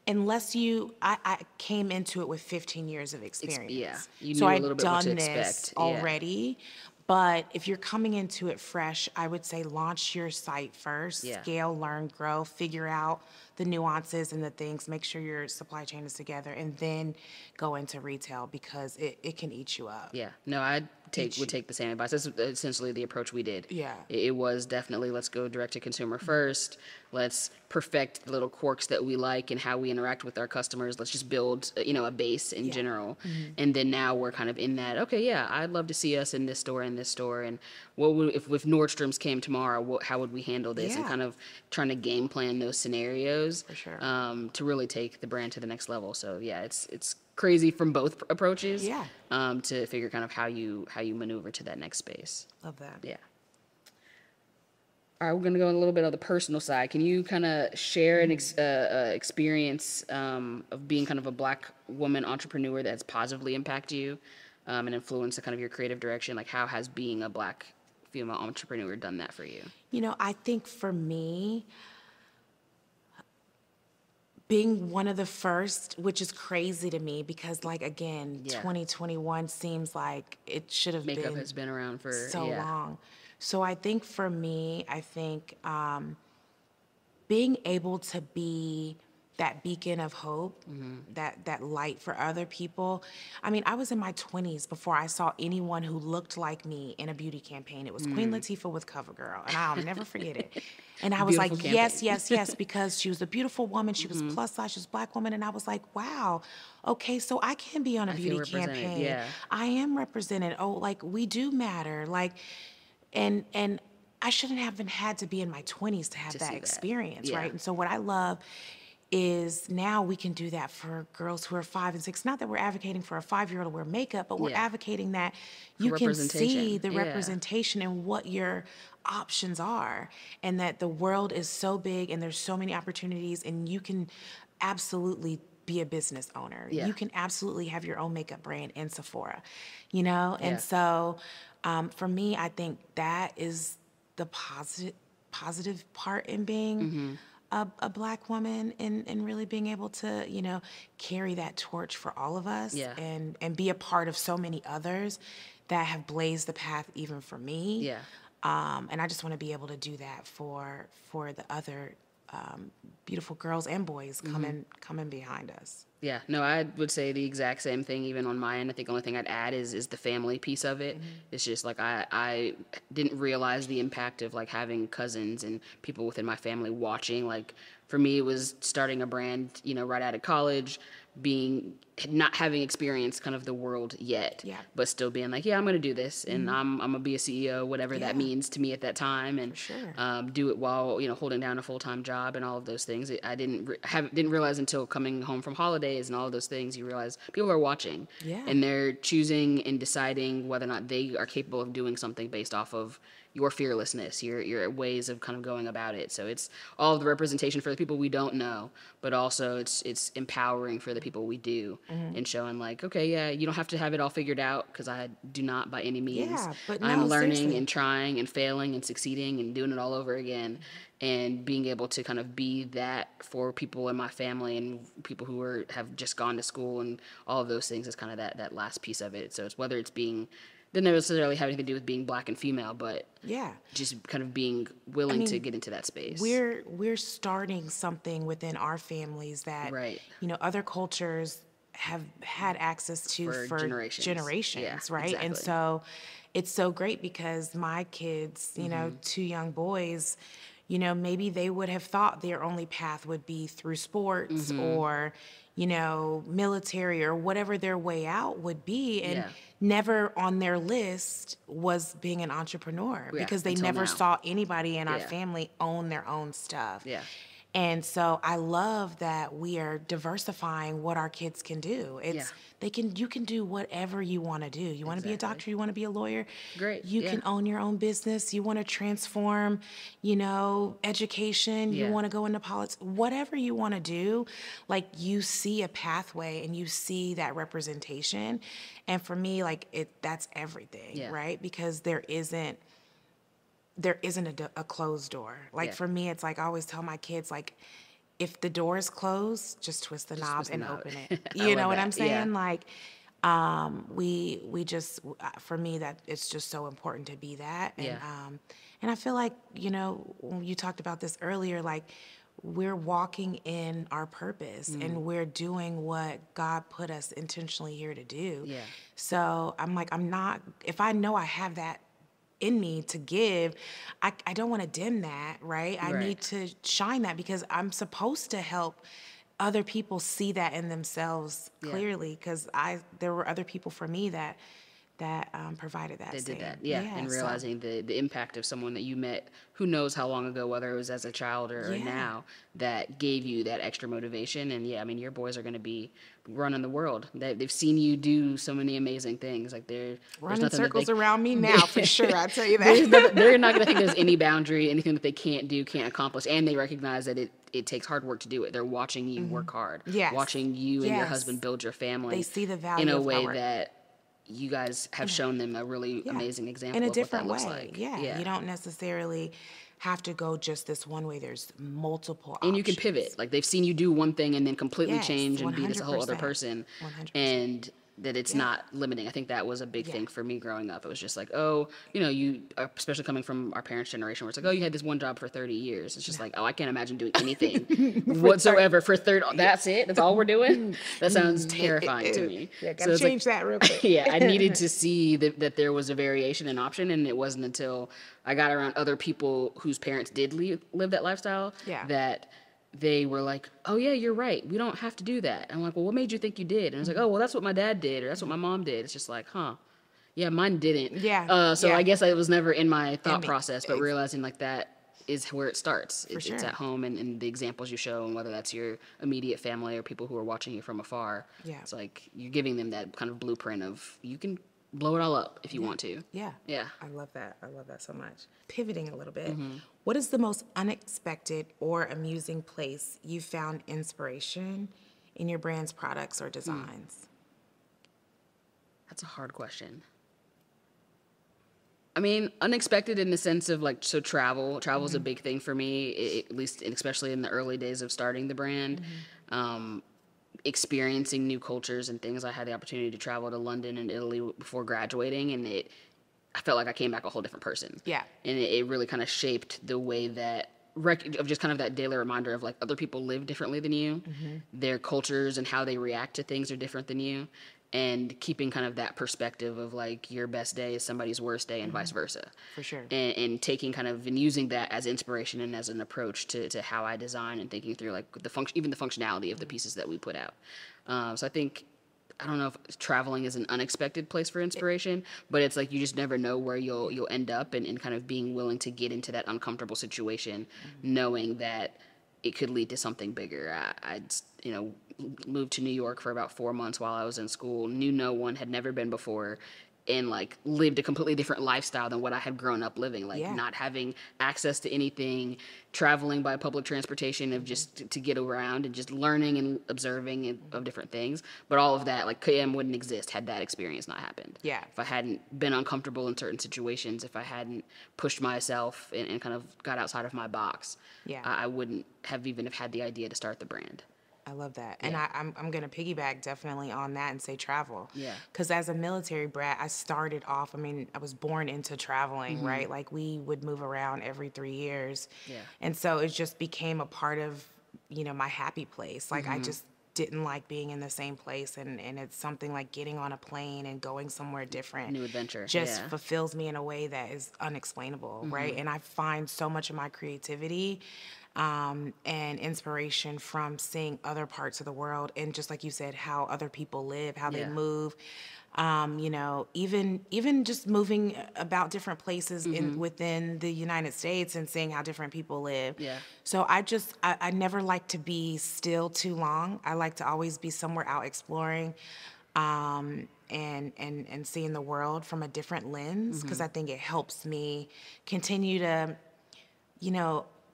Speaker 1: unless I came into it with 15 years of experience.
Speaker 2: You knew a little bit what to expect.
Speaker 1: This already. But if you're coming into it fresh, I would say launch your site first, scale, learn, grow, figure out the nuances and the things, make sure your supply chain is together, and then go into retail, because it can eat you up.
Speaker 2: Yeah, no, I would take the same advice. That's essentially the approach we did.
Speaker 1: Yeah.
Speaker 2: It was definitely, let's go direct to consumer first. Let's perfect the little quirks that we like and how we interact with our customers. Let's just build, a base in general. And then now we're kind of in that, okay, I'd love to see us in this store and this store. And what would, if Nordstrom's came tomorrow, how would we handle this? And kind of trying to game plan those scenarios.
Speaker 1: For sure.
Speaker 2: To really take the brand to the next level. So it's crazy from both approaches.
Speaker 1: Yeah.
Speaker 2: To figure kind of how you maneuver to that next space.
Speaker 1: Love that.
Speaker 2: Yeah. All right, we're going to go a little bit on the personal side. Can you kind of share an experience of being kind of a Black woman entrepreneur that's positively impacted you and influenced the kind of your creative direction? Like, how has being a Black female entrepreneur done that for you?
Speaker 1: I think for me, being one of the first, which is crazy to me, because 2021 seems like it should have been.
Speaker 2: Makeup has been around for
Speaker 1: so long. So I think for me, being able to be that beacon of hope, that light for other people. I mean, I was in my 20s before I saw anyone who looked like me in a beauty campaign. It was Queen Latifah with CoverGirl, and I'll never forget it. And I was like,
Speaker 2: Beautiful
Speaker 1: yes,
Speaker 2: campaign.
Speaker 1: yes, yes, because she was a beautiful woman. She was plus size, she was a Black woman. And I was like, wow, okay, so I can be on a
Speaker 2: I feel
Speaker 1: beauty
Speaker 2: represented.
Speaker 1: campaign.
Speaker 2: Yeah.
Speaker 1: I am represented. Oh, like, we do matter. Like, and I shouldn't have had to be in my 20s to have
Speaker 2: To
Speaker 1: that
Speaker 2: see that.
Speaker 1: experience,
Speaker 2: Yeah.
Speaker 1: right? And so what I love is now we can do that for girls who are 5 and 6. Not that we're advocating for a 5-year-old to wear makeup, but we're
Speaker 2: Yeah.
Speaker 1: advocating that you can see
Speaker 2: representation.
Speaker 1: the
Speaker 2: Yeah.
Speaker 1: representation and what your options are, and that the world is so big and there's so many opportunities, and you can absolutely be a business owner.
Speaker 2: Yeah.
Speaker 1: You can absolutely have your own makeup brand in Sephora, you know?
Speaker 2: Yeah.
Speaker 1: And so for me, I think that is the positive part in being a Black woman, and really being able to, you know, carry that torch for all of us,
Speaker 2: Yeah.
Speaker 1: and be a part of so many others that have blazed the path even for me.
Speaker 2: Yeah.
Speaker 1: And I just want to be able to do that for the other beautiful girls and boys coming behind us.
Speaker 2: Yeah, no, I would say the exact same thing even on my end. I think the only thing I'd add is the family piece of it. It's just like I didn't realize the impact of like having cousins and people within my family watching. Like for me, it was starting a brand, you know, right out of college, not having experienced kind of the world yet,
Speaker 1: Yeah.
Speaker 2: but still being like, yeah, I'm going to do this, and I'm gonna be a CEO, whatever that
Speaker 1: Yeah.
Speaker 2: means to me at that time, and
Speaker 1: sure.
Speaker 2: do it while, you know, holding down a full-time job and all of those things. I didn't realize until coming home from holidays and all of those things, you realize people are watching,
Speaker 1: Yeah.
Speaker 2: and they're choosing and deciding whether or not they are capable of doing something based off of your fearlessness, your ways of kind of going about it. So it's all of the representation for the people we don't know, but also it's empowering for the people we do, and showing like, okay, yeah, you don't have to have it all figured out, because I do not by any means.
Speaker 1: Yeah, but
Speaker 2: I'm
Speaker 1: no,
Speaker 2: learning
Speaker 1: seriously.
Speaker 2: and trying and failing and succeeding and doing it all over again, and being able to kind of be that for people in my family and people who have just gone to school and all of those things is kind of that last piece of it. So it's whether it's being, doesn't necessarily have anything to do with being Black and female, but
Speaker 1: Yeah.
Speaker 2: just kind of being willing to get into that space.
Speaker 1: We're starting something within our families that,
Speaker 2: Right.
Speaker 1: you know, other cultures have had access to
Speaker 2: For
Speaker 1: for
Speaker 2: generations.
Speaker 1: generations,
Speaker 2: Yeah,
Speaker 1: right? And
Speaker 2: exactly.
Speaker 1: so it's so great because my kids, you know, 2 young boys, you know, maybe they would have thought their only path would be through sports or, you know, military or whatever their way out would be. And
Speaker 2: Yeah.
Speaker 1: never on their list was being an entrepreneur,
Speaker 2: Yeah,
Speaker 1: because they
Speaker 2: until
Speaker 1: never
Speaker 2: now.
Speaker 1: saw anybody in our
Speaker 2: Yeah.
Speaker 1: family own their own stuff.
Speaker 2: Yeah.
Speaker 1: And so I love that we are diversifying what our kids can do. It's you can do whatever you want to do. You want to be a
Speaker 2: Exactly.
Speaker 1: doctor, you want to be a lawyer.
Speaker 2: Great,
Speaker 1: You
Speaker 2: yeah.
Speaker 1: can own your own business. You want to transform, you know, education. You
Speaker 2: Yeah.
Speaker 1: want to go into politics. Whatever you want to do, like, you see a pathway and you see that representation. And for me, like, that's everything,
Speaker 2: Yeah.
Speaker 1: right? Because there isn't a closed door. Like,
Speaker 2: Yeah.
Speaker 1: for me, it's like I always tell my kids, like, if the door is closed, just twist the knob
Speaker 2: twist the
Speaker 1: and
Speaker 2: knob.
Speaker 1: open it.
Speaker 2: I
Speaker 1: You know
Speaker 2: love
Speaker 1: what I'm
Speaker 2: that. Yeah.
Speaker 1: saying? Like, we just, for me, that it's just so important to be that. And,
Speaker 2: Yeah.
Speaker 1: and I feel like, you know, when you talked about this earlier, like, we're walking in our purpose and we're doing what God put us intentionally here to do.
Speaker 2: Yeah.
Speaker 1: So I'm like, if I know I have that in me to give, I don't want to dim that, right? I
Speaker 2: Right.
Speaker 1: need to shine that, because I'm supposed to help other people see that in themselves
Speaker 2: Yeah.
Speaker 1: clearly, because there were other people for me that provided that.
Speaker 2: They
Speaker 1: same.
Speaker 2: did that, yeah, and
Speaker 1: so-
Speaker 2: realizing the impact of someone that you met, who knows how long ago, whether it was as a child or
Speaker 1: Yeah.
Speaker 2: now, that gave you that extra motivation. And yeah, I mean, your boys are going to be running the world. They've seen you do so many amazing things. Like there's
Speaker 1: running
Speaker 2: nothing that
Speaker 1: circles
Speaker 2: they,
Speaker 1: around me now, for sure. I tell you
Speaker 2: there's
Speaker 1: that.
Speaker 2: nothing, they're not going to think there's any boundary, anything that they can't do, can't accomplish, and they recognize that it takes hard work to do it. They're watching you work hard,
Speaker 1: Yes.
Speaker 2: watching you and your
Speaker 1: Yes.
Speaker 2: husband build your family.
Speaker 1: They see the value
Speaker 2: in a
Speaker 1: of
Speaker 2: way
Speaker 1: our-
Speaker 2: that you guys have shown them a really
Speaker 1: Yeah.
Speaker 2: amazing example
Speaker 1: in a
Speaker 2: of
Speaker 1: different
Speaker 2: what that
Speaker 1: way.
Speaker 2: looks like.
Speaker 1: Yeah, you don't necessarily have to go just this one way. There's multiple
Speaker 2: And you can
Speaker 1: options.
Speaker 2: pivot. Like they've seen you do one thing and then completely
Speaker 1: Yes,
Speaker 2: change and be this whole other
Speaker 1: 100%.
Speaker 2: person.
Speaker 1: 100%.
Speaker 2: And that it's
Speaker 1: Yeah.
Speaker 2: not limiting. I think that was a big
Speaker 1: Yeah.
Speaker 2: thing for me growing up. It was just like, oh, you, especially coming from our parents' generation, where it's like, oh, you had this one job for 30 years. It's just like, oh, I can't imagine doing anything whatsoever for 30. That's it. That's all we're doing. That sounds terrifying to me.
Speaker 1: Yeah,
Speaker 2: So
Speaker 1: gotta
Speaker 2: it's like,
Speaker 1: change that real quick.
Speaker 2: yeah, I needed to see that there was a variation and option, and it wasn't until I got around other people whose parents did live that lifestyle
Speaker 1: Yeah.
Speaker 2: that they were like, oh yeah, you're right. We don't have to do that. And I'm like, well, what made you think you did? And it's like, oh, well, that's what my dad did, or that's what my mom did. It's just like, huh. Yeah, mine didn't.
Speaker 1: Yeah,
Speaker 2: So
Speaker 1: yeah.
Speaker 2: I guess it was never in my thought
Speaker 1: me-
Speaker 2: process, but
Speaker 1: ex-
Speaker 2: realizing like that is where it starts. It's
Speaker 1: sure.
Speaker 2: at home and the examples you show, and whether that's your immediate family or people who are watching you from afar.
Speaker 1: Yeah.
Speaker 2: It's like you're giving them that kind of blueprint of you can blow it all up if you want to.
Speaker 1: Yeah.
Speaker 2: Yeah.
Speaker 1: I love that. I love that so much. Pivoting a little bit,
Speaker 2: Mm-hmm.
Speaker 1: what is the most unexpected or amusing place you found inspiration in your brand's products or designs?
Speaker 2: That's a hard question. I mean, unexpected in the sense of like, so travel is a big thing for me, at least, especially in the early days of starting the brand. Experiencing new cultures and things. I had the opportunity to travel to London and Italy before graduating, and I felt like I came back a whole different person.
Speaker 1: Yeah.
Speaker 2: And it really kind of shaped the way that, of just kind of that daily reminder of like other people live differently than you. Their cultures and how they react to things are different than you. And keeping kind of that perspective of like your best day is somebody's worst day and vice versa.
Speaker 1: For sure.
Speaker 2: And taking kind of and using that as inspiration and as an approach to how I design and thinking through like even the functionality of the pieces that we put out. So I think, I don't know if traveling is an unexpected place for inspiration, but it's like you just never know where you'll end up, and kind of being willing to get into that uncomfortable situation, knowing that it could lead to something bigger. I moved to New York for about 4 months while I was in school, knew no one, had never been before, and like lived a completely different lifestyle than what I had grown up living, like not having access to anything, traveling by public transportation of just to get around, and just learning and observing of different things. But all of that, like KM wouldn't exist had that experience not happened.
Speaker 1: Yeah.
Speaker 2: If I hadn't been uncomfortable in certain situations, if I hadn't pushed myself and kind of got outside of my box,
Speaker 1: Yeah.
Speaker 2: I wouldn't have even have had the idea to start the brand.
Speaker 1: I love that. And I'm going to piggyback definitely on that and say travel.
Speaker 2: Yeah.
Speaker 1: Because as a military brat, I started off, I was born into traveling, right? Like we would move around every 3 years.
Speaker 2: Yeah.
Speaker 1: And so it just became a part of, my happy place. Like I just didn't like being in the same place. And it's something like getting on a plane and going somewhere different.
Speaker 2: New adventure.
Speaker 1: Just fulfills me in a way that is unexplainable, right? And I find so much of my creativity and inspiration from seeing other parts of the world, and just like you said, how other people live, how they move. Even just moving about different places within the United States and seeing how different people live.
Speaker 2: Yeah.
Speaker 1: So I never like to be still too long. I like to always be somewhere out exploring, and seeing the world from a different lens, because I think it helps me continue to,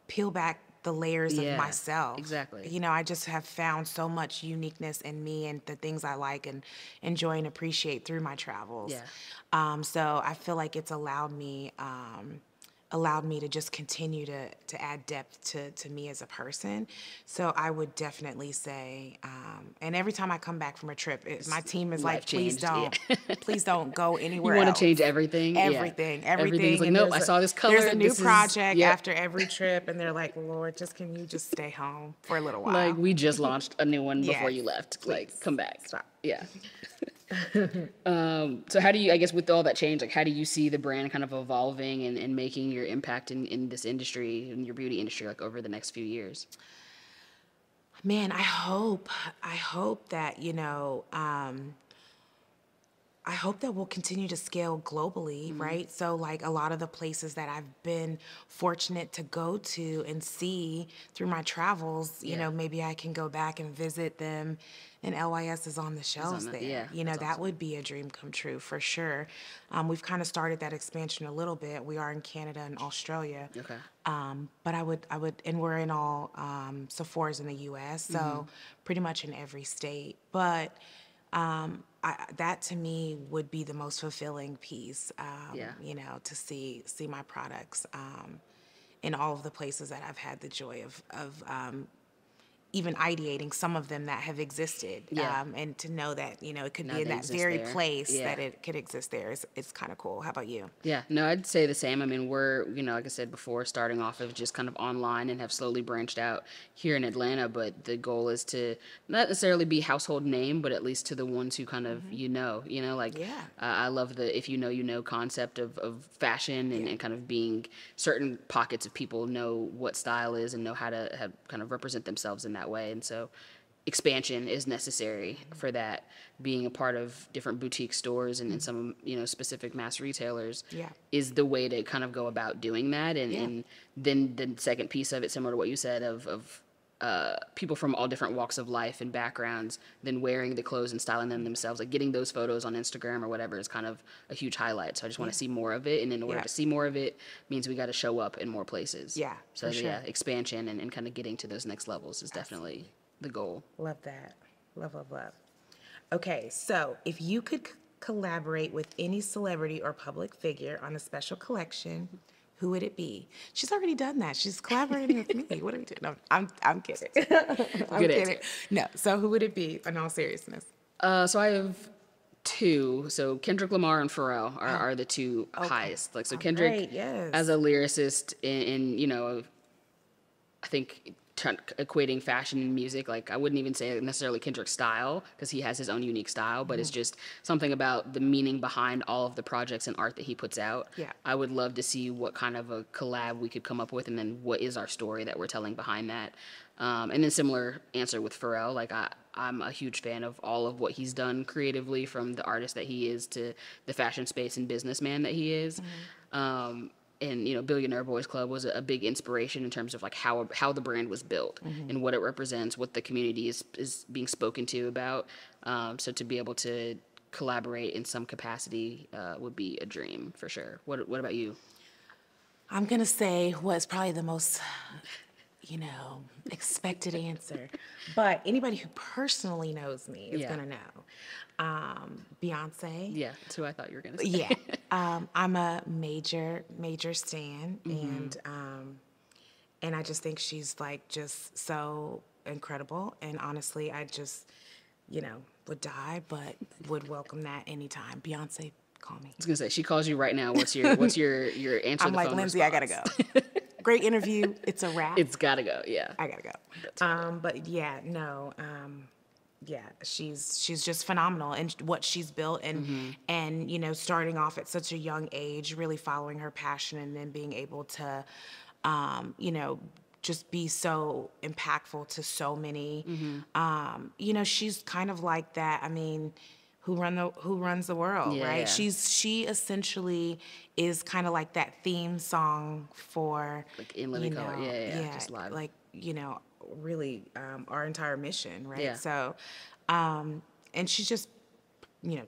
Speaker 1: peel back the layers of myself.
Speaker 2: Exactly.
Speaker 1: I just have found so much uniqueness in me and the things I like and enjoy and appreciate through my travels.
Speaker 2: Yeah.
Speaker 1: So I feel like it's allowed me to just continue to add depth to me as a person. So I would definitely say, and every time I come back from a trip, my team is like, please don't go anywhere
Speaker 2: You want
Speaker 1: else.
Speaker 2: to change everything?
Speaker 1: Everything.
Speaker 2: Everything's like,
Speaker 1: And
Speaker 2: nope,
Speaker 1: there's
Speaker 2: I saw this color.
Speaker 1: There's a new
Speaker 2: this
Speaker 1: project
Speaker 2: is,
Speaker 1: after every trip, and they're like, Lord, can you just stay home for a little while?
Speaker 2: Like, we just launched a new one before
Speaker 1: Yes,
Speaker 2: you left.
Speaker 1: please.
Speaker 2: Like, come back.
Speaker 1: Stop.
Speaker 2: Yeah. So how do you, I guess with all that change, like how do you see the brand kind of evolving and making your impact in this industry, in your beauty industry, like over the next few years?
Speaker 1: Man, I hope that, I hope that we'll continue to scale globally, right? So like a lot of the places that I've been fortunate to go to and see through my travels, maybe I can go back and visit them, and LYS is on the shelves there.
Speaker 2: Yeah,
Speaker 1: That
Speaker 2: awesome.
Speaker 1: would be a dream come true for sure. We've kind of started that expansion a little bit. We are in Canada and Australia.
Speaker 2: Okay.
Speaker 1: But I would, and we're in all Sephora's in the U.S., so pretty much in every state. But that to me would be the most fulfilling piece, to see my products in all of the places that I've had the joy of even ideating some of them that have existed.
Speaker 2: Yeah.
Speaker 1: And to know that, it could
Speaker 2: Now
Speaker 1: be in
Speaker 2: they
Speaker 1: that
Speaker 2: exist
Speaker 1: very
Speaker 2: there.
Speaker 1: place
Speaker 2: Yeah.
Speaker 1: that it could exist there is kind of cool. How about you?
Speaker 2: Yeah, no, I'd say the same. I mean, we're, like I said before, starting off of just kind of online and have slowly branched out here in Atlanta. But the goal is to not necessarily be household name, but at least to the ones who kind of, like
Speaker 1: Yeah.
Speaker 2: I love the if you know concept of fashion
Speaker 1: Yeah.
Speaker 2: and kind of being certain pockets of people know what style is and know how to kind of represent themselves in that way. And so expansion is necessary for that, being a part of different boutique stores and some specific mass retailers
Speaker 1: Yeah.
Speaker 2: is the way to kind of go about doing that. And,
Speaker 1: Yeah.
Speaker 2: and then the second piece of it, similar to what you said, of people from all different walks of life and backgrounds, then wearing the clothes and styling them themselves, like getting those photos on Instagram or whatever is kind of a huge highlight. So I just want to see more of it. And in order
Speaker 1: Yeah.
Speaker 2: to see more of it means we got to show up in more places.
Speaker 1: Yeah,
Speaker 2: So
Speaker 1: for sure.
Speaker 2: yeah, expansion and kind of getting to those next levels is definitely the goal.
Speaker 1: Love that. Love, love, love. Okay, so if you could collaborate with any celebrity or public figure on a special collection, who would it be? She's already done that. She's collaborating with me. What are we doing? No, I'm kidding. I'm
Speaker 2: Good
Speaker 1: kidding.
Speaker 2: answer.
Speaker 1: No, so who would it be in all seriousness?
Speaker 2: So I have two. So Kendrick Lamar and Pharrell are the two highest. Like, so Kendrick,
Speaker 1: right, yes.
Speaker 2: as a lyricist in I think equating fashion and music, like I wouldn't even say necessarily Kendrick's style because he has his own unique style, but it's just something about the meaning behind all of the projects and art that he puts out.
Speaker 1: Yeah.
Speaker 2: I would love to see what kind of a collab we could come up with, and then what is our story that we're telling behind that. And then similar answer with Pharrell. Like I'm a huge fan of all of what he's done creatively, from the artist that he is to the fashion space and businessman that he is. And Billionaire Boys Club was a big inspiration in terms of like how the brand was built and what it represents, what the community is being spoken to about. So to be able to collaborate in some capacity would be a dream for sure. What about you?
Speaker 1: I'm going to say what's probably the most, expected answer. But anybody who personally knows me is
Speaker 2: Yeah.
Speaker 1: going to know. Beyonce.
Speaker 2: Yeah, that's who I thought you were gonna say.
Speaker 1: Yeah. I'm a major stan, and I just think she's like just so incredible. And honestly, I just, would die, but would welcome that anytime. Beyonce, call me.
Speaker 2: I was gonna say, she calls you right now. What's your answer?
Speaker 1: I'm
Speaker 2: the
Speaker 1: like,
Speaker 2: phone
Speaker 1: Lindsay, I
Speaker 2: response?
Speaker 1: gotta go. Great interview. It's a wrap.
Speaker 2: It's gotta go. Yeah.
Speaker 1: I gotta go. But yeah, no. Yeah, she's just phenomenal, and what she's built, and starting off at such a young age, really following her passion, and then being able to, just be so impactful to so many. She's kind of like that. I mean, who runs the world,
Speaker 2: Yeah.
Speaker 1: right? She essentially is kind of like that theme song for
Speaker 2: Like In Living Color. Yeah. Just live.
Speaker 1: like really our entire mission, right?
Speaker 2: Yeah.
Speaker 1: So, and she's just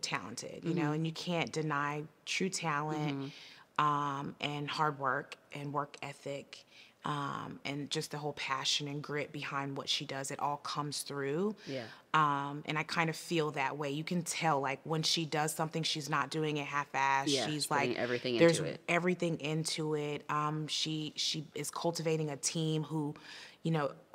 Speaker 1: talented, and you can't deny true talent, and hard work and work ethic. And just the whole passion and grit behind what she does, it all comes through.
Speaker 2: Yeah.
Speaker 1: And I kind of feel that way. You can tell, like, when she does something, she's not doing it half-assed.
Speaker 2: Yeah,
Speaker 1: She's
Speaker 2: she's putting
Speaker 1: like,
Speaker 2: everything
Speaker 1: there's
Speaker 2: into it.
Speaker 1: everything into it. She is cultivating a team who,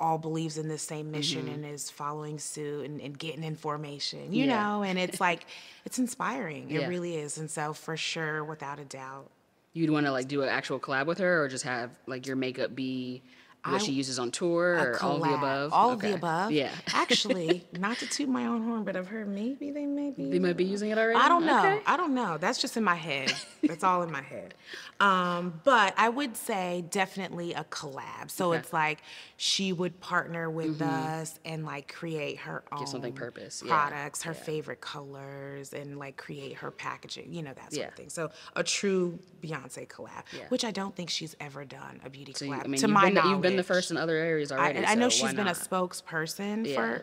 Speaker 1: all believes in the same mission and is following suit and getting information, you
Speaker 2: Yeah.
Speaker 1: know, and it's like, it's inspiring.
Speaker 2: Yeah.
Speaker 1: It really is. And so for sure, without a doubt.
Speaker 2: You'd want to like do an actual collab with her, or just have like your makeup be what she uses on tour, or all of the
Speaker 1: collab.
Speaker 2: above?
Speaker 1: All of
Speaker 2: Okay.
Speaker 1: the above.
Speaker 2: Yeah.
Speaker 1: Actually, not to toot my own horn, but I've heard maybe they may be.
Speaker 2: They might be using it already.
Speaker 1: I don't know.
Speaker 2: Okay.
Speaker 1: I don't know. That's just in my head. That's all in my head. But I would say definitely a collab. So
Speaker 2: Okay.
Speaker 1: it's like she would partner with us and like create her own
Speaker 2: something purpose. Yeah.
Speaker 1: products, her
Speaker 2: Yeah.
Speaker 1: favorite colors, and like create her packaging, that sort
Speaker 2: Yeah.
Speaker 1: of thing. So a true Beyonce collab,
Speaker 2: Yeah.
Speaker 1: which I don't think she's ever done a beauty
Speaker 2: So,
Speaker 1: collab.
Speaker 2: I mean,
Speaker 1: to my knowledge,
Speaker 2: you've been the first in other areas already.
Speaker 1: I know
Speaker 2: so
Speaker 1: she's
Speaker 2: why
Speaker 1: been a
Speaker 2: not?
Speaker 1: spokesperson
Speaker 2: Yeah.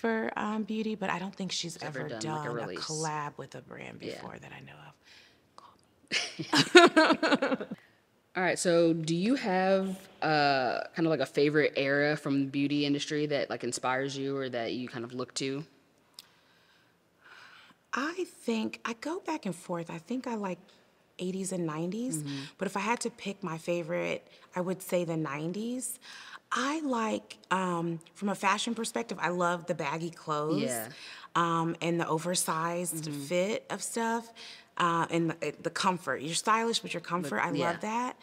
Speaker 1: for beauty, but I don't think she's ever
Speaker 2: done,
Speaker 1: done
Speaker 2: like, a
Speaker 1: a
Speaker 2: release.
Speaker 1: collab with a brand
Speaker 2: Yeah.
Speaker 1: before that I know of.
Speaker 2: All right. So, do you have kind of like a favorite era from the beauty industry that like inspires you, or that you kind of look to?
Speaker 1: I think I go back and forth. I think I like 80s and 90s. But if I had to pick my favorite, I would say the 90s. I like, from a fashion perspective, I love the baggy clothes,
Speaker 2: Yeah.
Speaker 1: and the oversized fit of stuff, and the comfort. You're stylish, but your comfort, I
Speaker 2: Yeah.
Speaker 1: love that,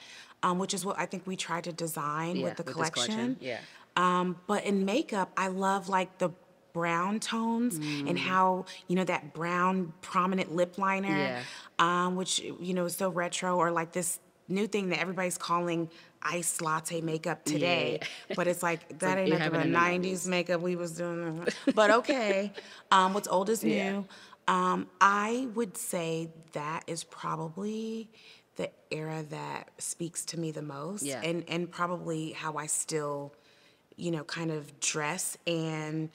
Speaker 1: which is what I think we tried to design
Speaker 2: Yeah,
Speaker 1: with the
Speaker 2: with this
Speaker 1: collection.
Speaker 2: Yeah.
Speaker 1: But in makeup, I love like the brown tones and how, that brown prominent lip liner,
Speaker 2: Yeah.
Speaker 1: which, is so retro, or like this new thing that everybody's calling iced latte makeup today.
Speaker 2: Yeah.
Speaker 1: But it's like, that
Speaker 2: like
Speaker 1: ain't
Speaker 2: it
Speaker 1: nothing
Speaker 2: happened
Speaker 1: but
Speaker 2: in the
Speaker 1: 90s
Speaker 2: 90s.
Speaker 1: makeup we was doing. But okay, what's old is
Speaker 2: Yeah.
Speaker 1: new. I would say that is probably the era that speaks to me the most,
Speaker 2: Yeah.
Speaker 1: and probably how I still, kind of dress and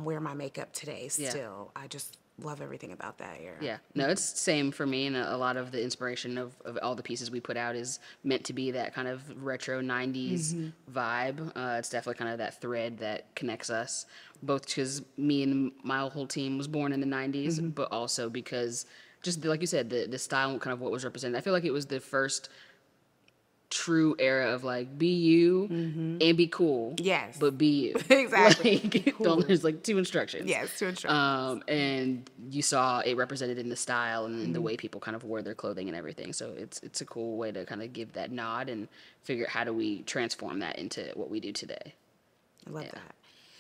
Speaker 1: wear my makeup today
Speaker 2: Yeah.
Speaker 1: still. I just love everything about that era.
Speaker 2: Yeah, no, it's same for me, and a lot of the inspiration of all the pieces we put out is meant to be that kind of retro 90s vibe. It's definitely kind of that thread that connects us, both because me and my whole team was born in the 90s, but also because, just like you said, the style and kind of what was represented. I feel like it was the first true era of like, be you and be cool,
Speaker 1: Yes.
Speaker 2: but be you.
Speaker 1: Exactly.
Speaker 2: Like,
Speaker 1: Cool.
Speaker 2: there's like two instructions.
Speaker 1: Yes, to instructions.
Speaker 2: And you saw it represented in the style and in the way people kind of wore their clothing and everything. So it's a cool way to kind of give that nod and figure out how do we transform that into what we do today.
Speaker 1: I love that.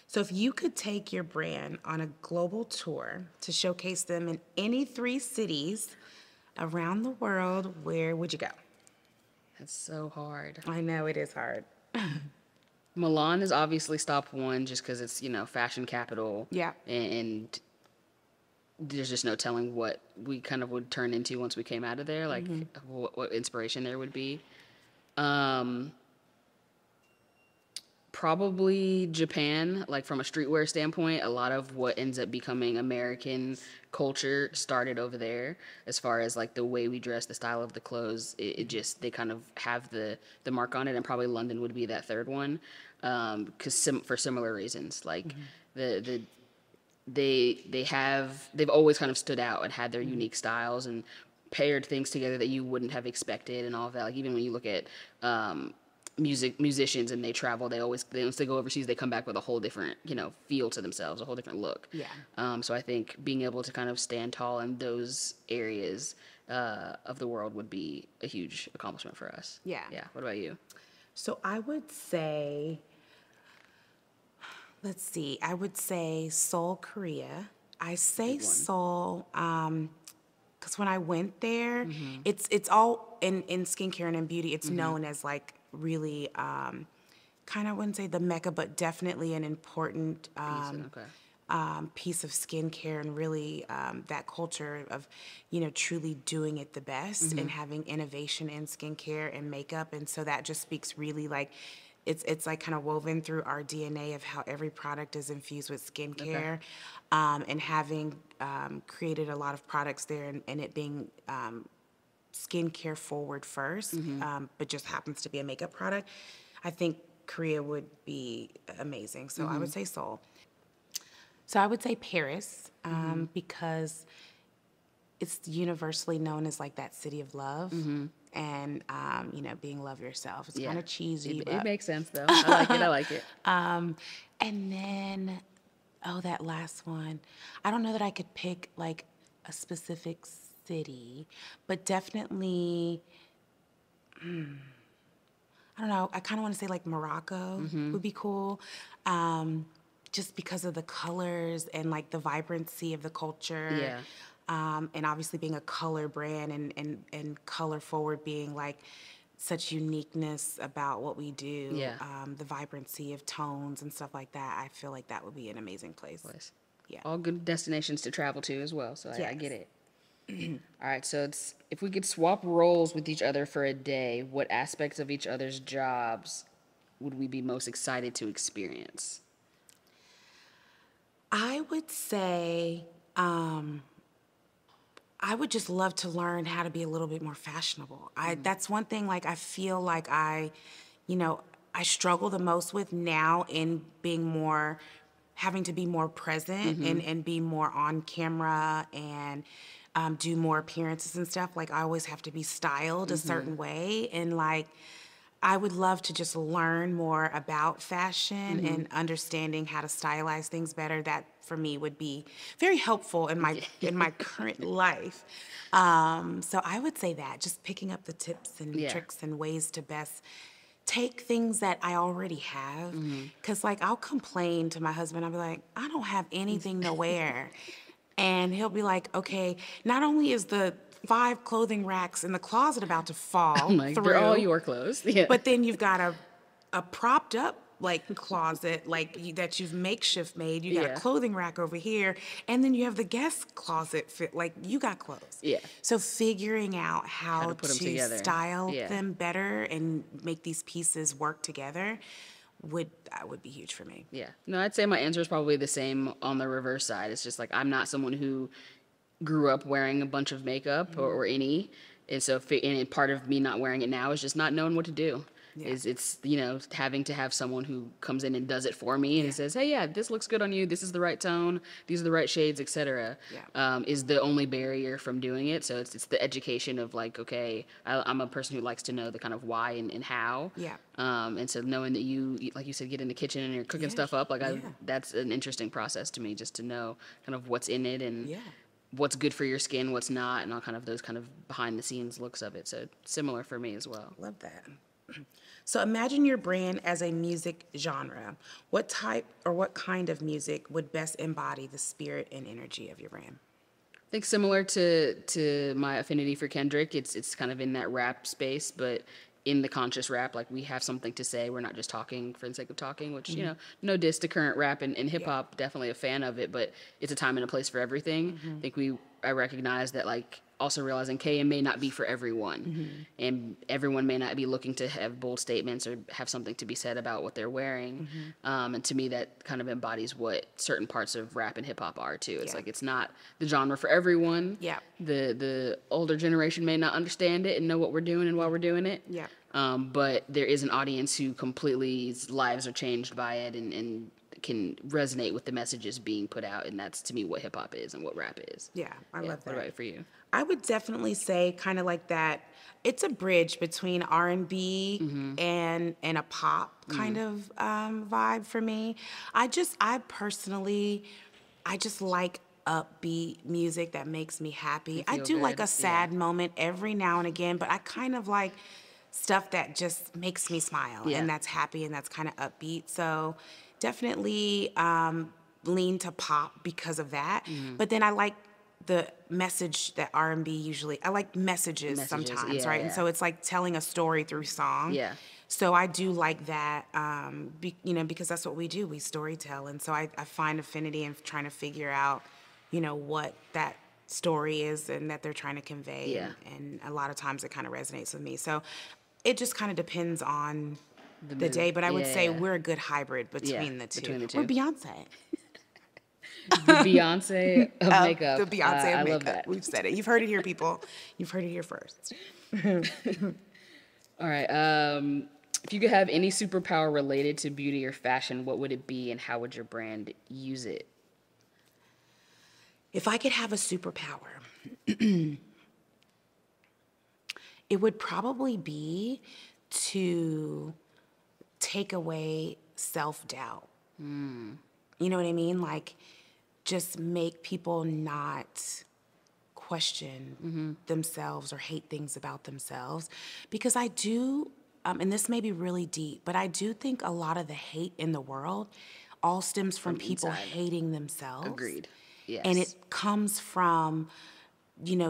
Speaker 1: So if you could take your brand on a global tour to showcase them in any 3 cities around the world, where would you go?
Speaker 2: That's so hard.
Speaker 1: I know it is hard.
Speaker 2: Milan is obviously stop one just because it's, fashion capital.
Speaker 1: Yeah.
Speaker 2: And there's just no telling what we kind of would turn into once we came out of there, like what inspiration there would be. Probably Japan, like from a streetwear standpoint, a lot of what ends up becoming American culture started over there as far as like the way we dress, the style of the clothes, it just, they kind of have the mark on it. And probably London would be that third one, because for similar reasons, like they've always kind of stood out and had their unique styles and paired things together that you wouldn't have expected and all of that. Like even when you look at musicians and they travel, once they go overseas, they come back with a whole different, feel to themselves, a whole different look.
Speaker 1: Yeah.
Speaker 2: So I think being able to kind of stand tall in those areas of the world would be a huge accomplishment for us.
Speaker 1: Yeah.
Speaker 2: Yeah. What about you?
Speaker 1: So I would say, let's see, I would say Seoul, Korea. I say Seoul because when I went there, it's all in skincare and in beauty. It's known as like really kind of, I wouldn't say the mecca, but definitely an important piece of skincare, and really that culture of, truly doing it the best and having innovation in skincare and makeup. And so that just speaks really like, it's like kind of woven through our DNA of how every product is infused with skincare, and having created a lot of products there, and it being skincare forward first, but just happens to be a makeup product. I think Korea would be amazing. So I would say Seoul. So I would say Paris, because it's universally known as like that city of love, and being love yourself. It's kind of cheesy, but
Speaker 2: It makes sense though. I like it.
Speaker 1: and then, that last one, I don't know that I could pick like a specific city, but definitely, I don't know, I kind of want to say like Morocco would be cool. Just because of the colors and like the vibrancy of the culture.
Speaker 2: Yeah.
Speaker 1: And obviously being a color brand, and color forward being like such uniqueness about what we do.
Speaker 2: Yeah.
Speaker 1: The vibrancy of tones and stuff like that. I feel like that would be an amazing place. Yeah.
Speaker 2: All good destinations to travel to as well. So I get it.
Speaker 1: Yes.
Speaker 2: All right. So if we could swap roles with each other for a day, what aspects of each other's jobs would we be most excited to experience?
Speaker 1: I would say I would just love to learn how to be a little bit more fashionable. That's one thing, like, I feel like I struggle the most with now in being more, having to be more present and be more on camera, and do more appearances and stuff. Like I always have to be styled a certain way, and like I would love to just learn more about fashion and understanding how to stylize things better. That for me would be very helpful in my current life. So I would say that just picking up the tips and
Speaker 2: Yeah.
Speaker 1: tricks and ways to best take things that I already have. Cause like I'll complain to my husband, I'll be like, I don't have anything to wear. And he'll be like, okay, not only is the 5 clothing racks in the closet about to fall
Speaker 2: Like,
Speaker 1: through,
Speaker 2: they're all your clothes. Yeah.
Speaker 1: but then you've got a propped up like closet that you've makeshift made. You got
Speaker 2: Yeah.
Speaker 1: a clothing rack over here, and then you have the guest closet like you got clothes.
Speaker 2: Yeah.
Speaker 1: So figuring out how
Speaker 2: to put 'em
Speaker 1: to
Speaker 2: together.
Speaker 1: style
Speaker 2: Yeah.
Speaker 1: them better and make these pieces work together would be huge for me.
Speaker 2: Yeah. No, I'd say my answer is probably the same on the reverse side. It's just like I'm not someone who grew up wearing a bunch of makeup or any. And so, and part of me not wearing it now is just not knowing what to do.
Speaker 1: Yeah.
Speaker 2: It's, you know, having to have someone who comes in and does it for me and says, hey, yeah, this looks good on you. This is the right tone. These are the right shades, etc.
Speaker 1: Yeah.
Speaker 2: Is the only barrier from doing it. So it's the education of like, okay, I'm a person who likes to know the kind of why and how.
Speaker 1: Yeah.
Speaker 2: And so knowing that you, like you said, get in the kitchen and you're cooking
Speaker 1: Yeah.
Speaker 2: stuff up, like
Speaker 1: Yeah.
Speaker 2: that's an interesting process to me, just to know kind of what's in it and
Speaker 1: Yeah.
Speaker 2: what's good for your skin, what's not, and all kind of those kind of behind the scenes looks of it. So similar for me as well.
Speaker 1: Love that. So imagine your brand as a music genre. What type or what kind of music would best embody the spirit and energy of your brand?
Speaker 2: I think similar to my affinity for Kendrick, it's kind of in that rap space, but in the conscious rap, like we have something to say. We're not just talking for the sake of talking, which, you know, no diss to current rap and hip hop, definitely a fan of it, but it's a time and a place for everything. I think I recognize that, like, also realizing KM may not be for everyone, and everyone may not be looking to have bold statements or have something to be said about what they're wearing. And to me, that kind of embodies what certain parts of rap and hip hop are too. It's like it's not the genre for everyone.
Speaker 1: Yeah.
Speaker 2: The older generation may not understand it and know what we're doing and why we're doing it.
Speaker 1: Yeah.
Speaker 2: But there is an audience who completely lives are changed by it and can resonate with the messages being put out, and that's to me what hip hop is and what rap is.
Speaker 1: Yeah, I love that.
Speaker 2: What about it for you?
Speaker 1: I would definitely say kind of like that. It's a bridge between R&B and a pop kind of vibe for me. I personally like upbeat music that makes me happy. I
Speaker 2: feel
Speaker 1: do like
Speaker 2: good,
Speaker 1: a sad moment every now and again, but I kind of like stuff that just makes me smile
Speaker 2: Yeah.
Speaker 1: and that's happy and that's kind of upbeat. So definitely lean to pop because of that. But then I like the message that R&B usually, I like messages sometimes, right?
Speaker 2: yeah.
Speaker 1: And so it's like telling a story through song.
Speaker 2: Yeah.
Speaker 1: So I do like that, because that's what we do. We storytell. And so I find affinity in trying to figure out, what that story is and that they're trying to convey.
Speaker 2: Yeah.
Speaker 1: And a lot of times it kind of resonates with me. So it just kind of depends on the
Speaker 2: mood.
Speaker 1: day. But I would say
Speaker 2: Yeah.
Speaker 1: we're a good hybrid between the two.
Speaker 2: between the
Speaker 1: We're
Speaker 2: two.
Speaker 1: Beyonce.
Speaker 2: The Beyonce of makeup.
Speaker 1: The Beyonce
Speaker 2: I
Speaker 1: of makeup.
Speaker 2: love that.
Speaker 1: We've said it. You've heard it here, people. You've heard it here first.
Speaker 2: All right. If you could have any superpower related to beauty or fashion, what would it be, and how would your brand use it?
Speaker 1: If I could have a superpower, it would probably be to take away self-doubt. You know what I mean? Like, just make people not question themselves or hate things about themselves. Because I do, and this may be really deep, but I do think a lot of the hate in the world all stems from people
Speaker 2: inside.
Speaker 1: hating themselves.
Speaker 2: Agreed. Yes.
Speaker 1: And it comes from,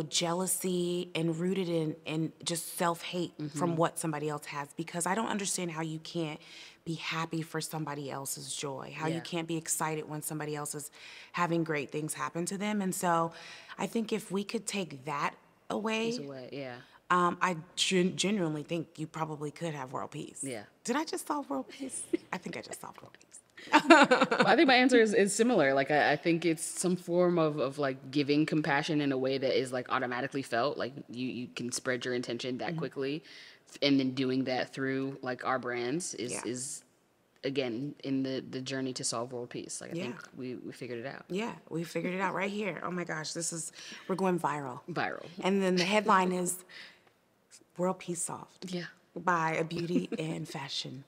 Speaker 1: jealousy and rooted in just self-hate from what somebody else has. Because I don't understand how you can't be happy for somebody else's joy, how you
Speaker 2: Yeah.
Speaker 1: can't be excited when somebody else is having great things happen to them. And so I think if we could take that away,
Speaker 2: Yeah.
Speaker 1: I genuinely think you probably could have world peace.
Speaker 2: Yeah.
Speaker 1: Did I just solve world peace? I think I just solved world peace.
Speaker 2: Well, I think my answer is similar. Like, I think it's some form of like giving compassion in a way that is like automatically felt. Like you can spread your intention that quickly, and then doing that through like our brands is again, in the journey to solve world peace. Like, I
Speaker 1: Yeah.
Speaker 2: think we figured it out.
Speaker 1: Yeah, we figured it out right here. Oh my gosh, we're going viral.
Speaker 2: Viral.
Speaker 1: And then the headline is World Peace Solved
Speaker 2: Yeah.
Speaker 1: by a beauty and fashion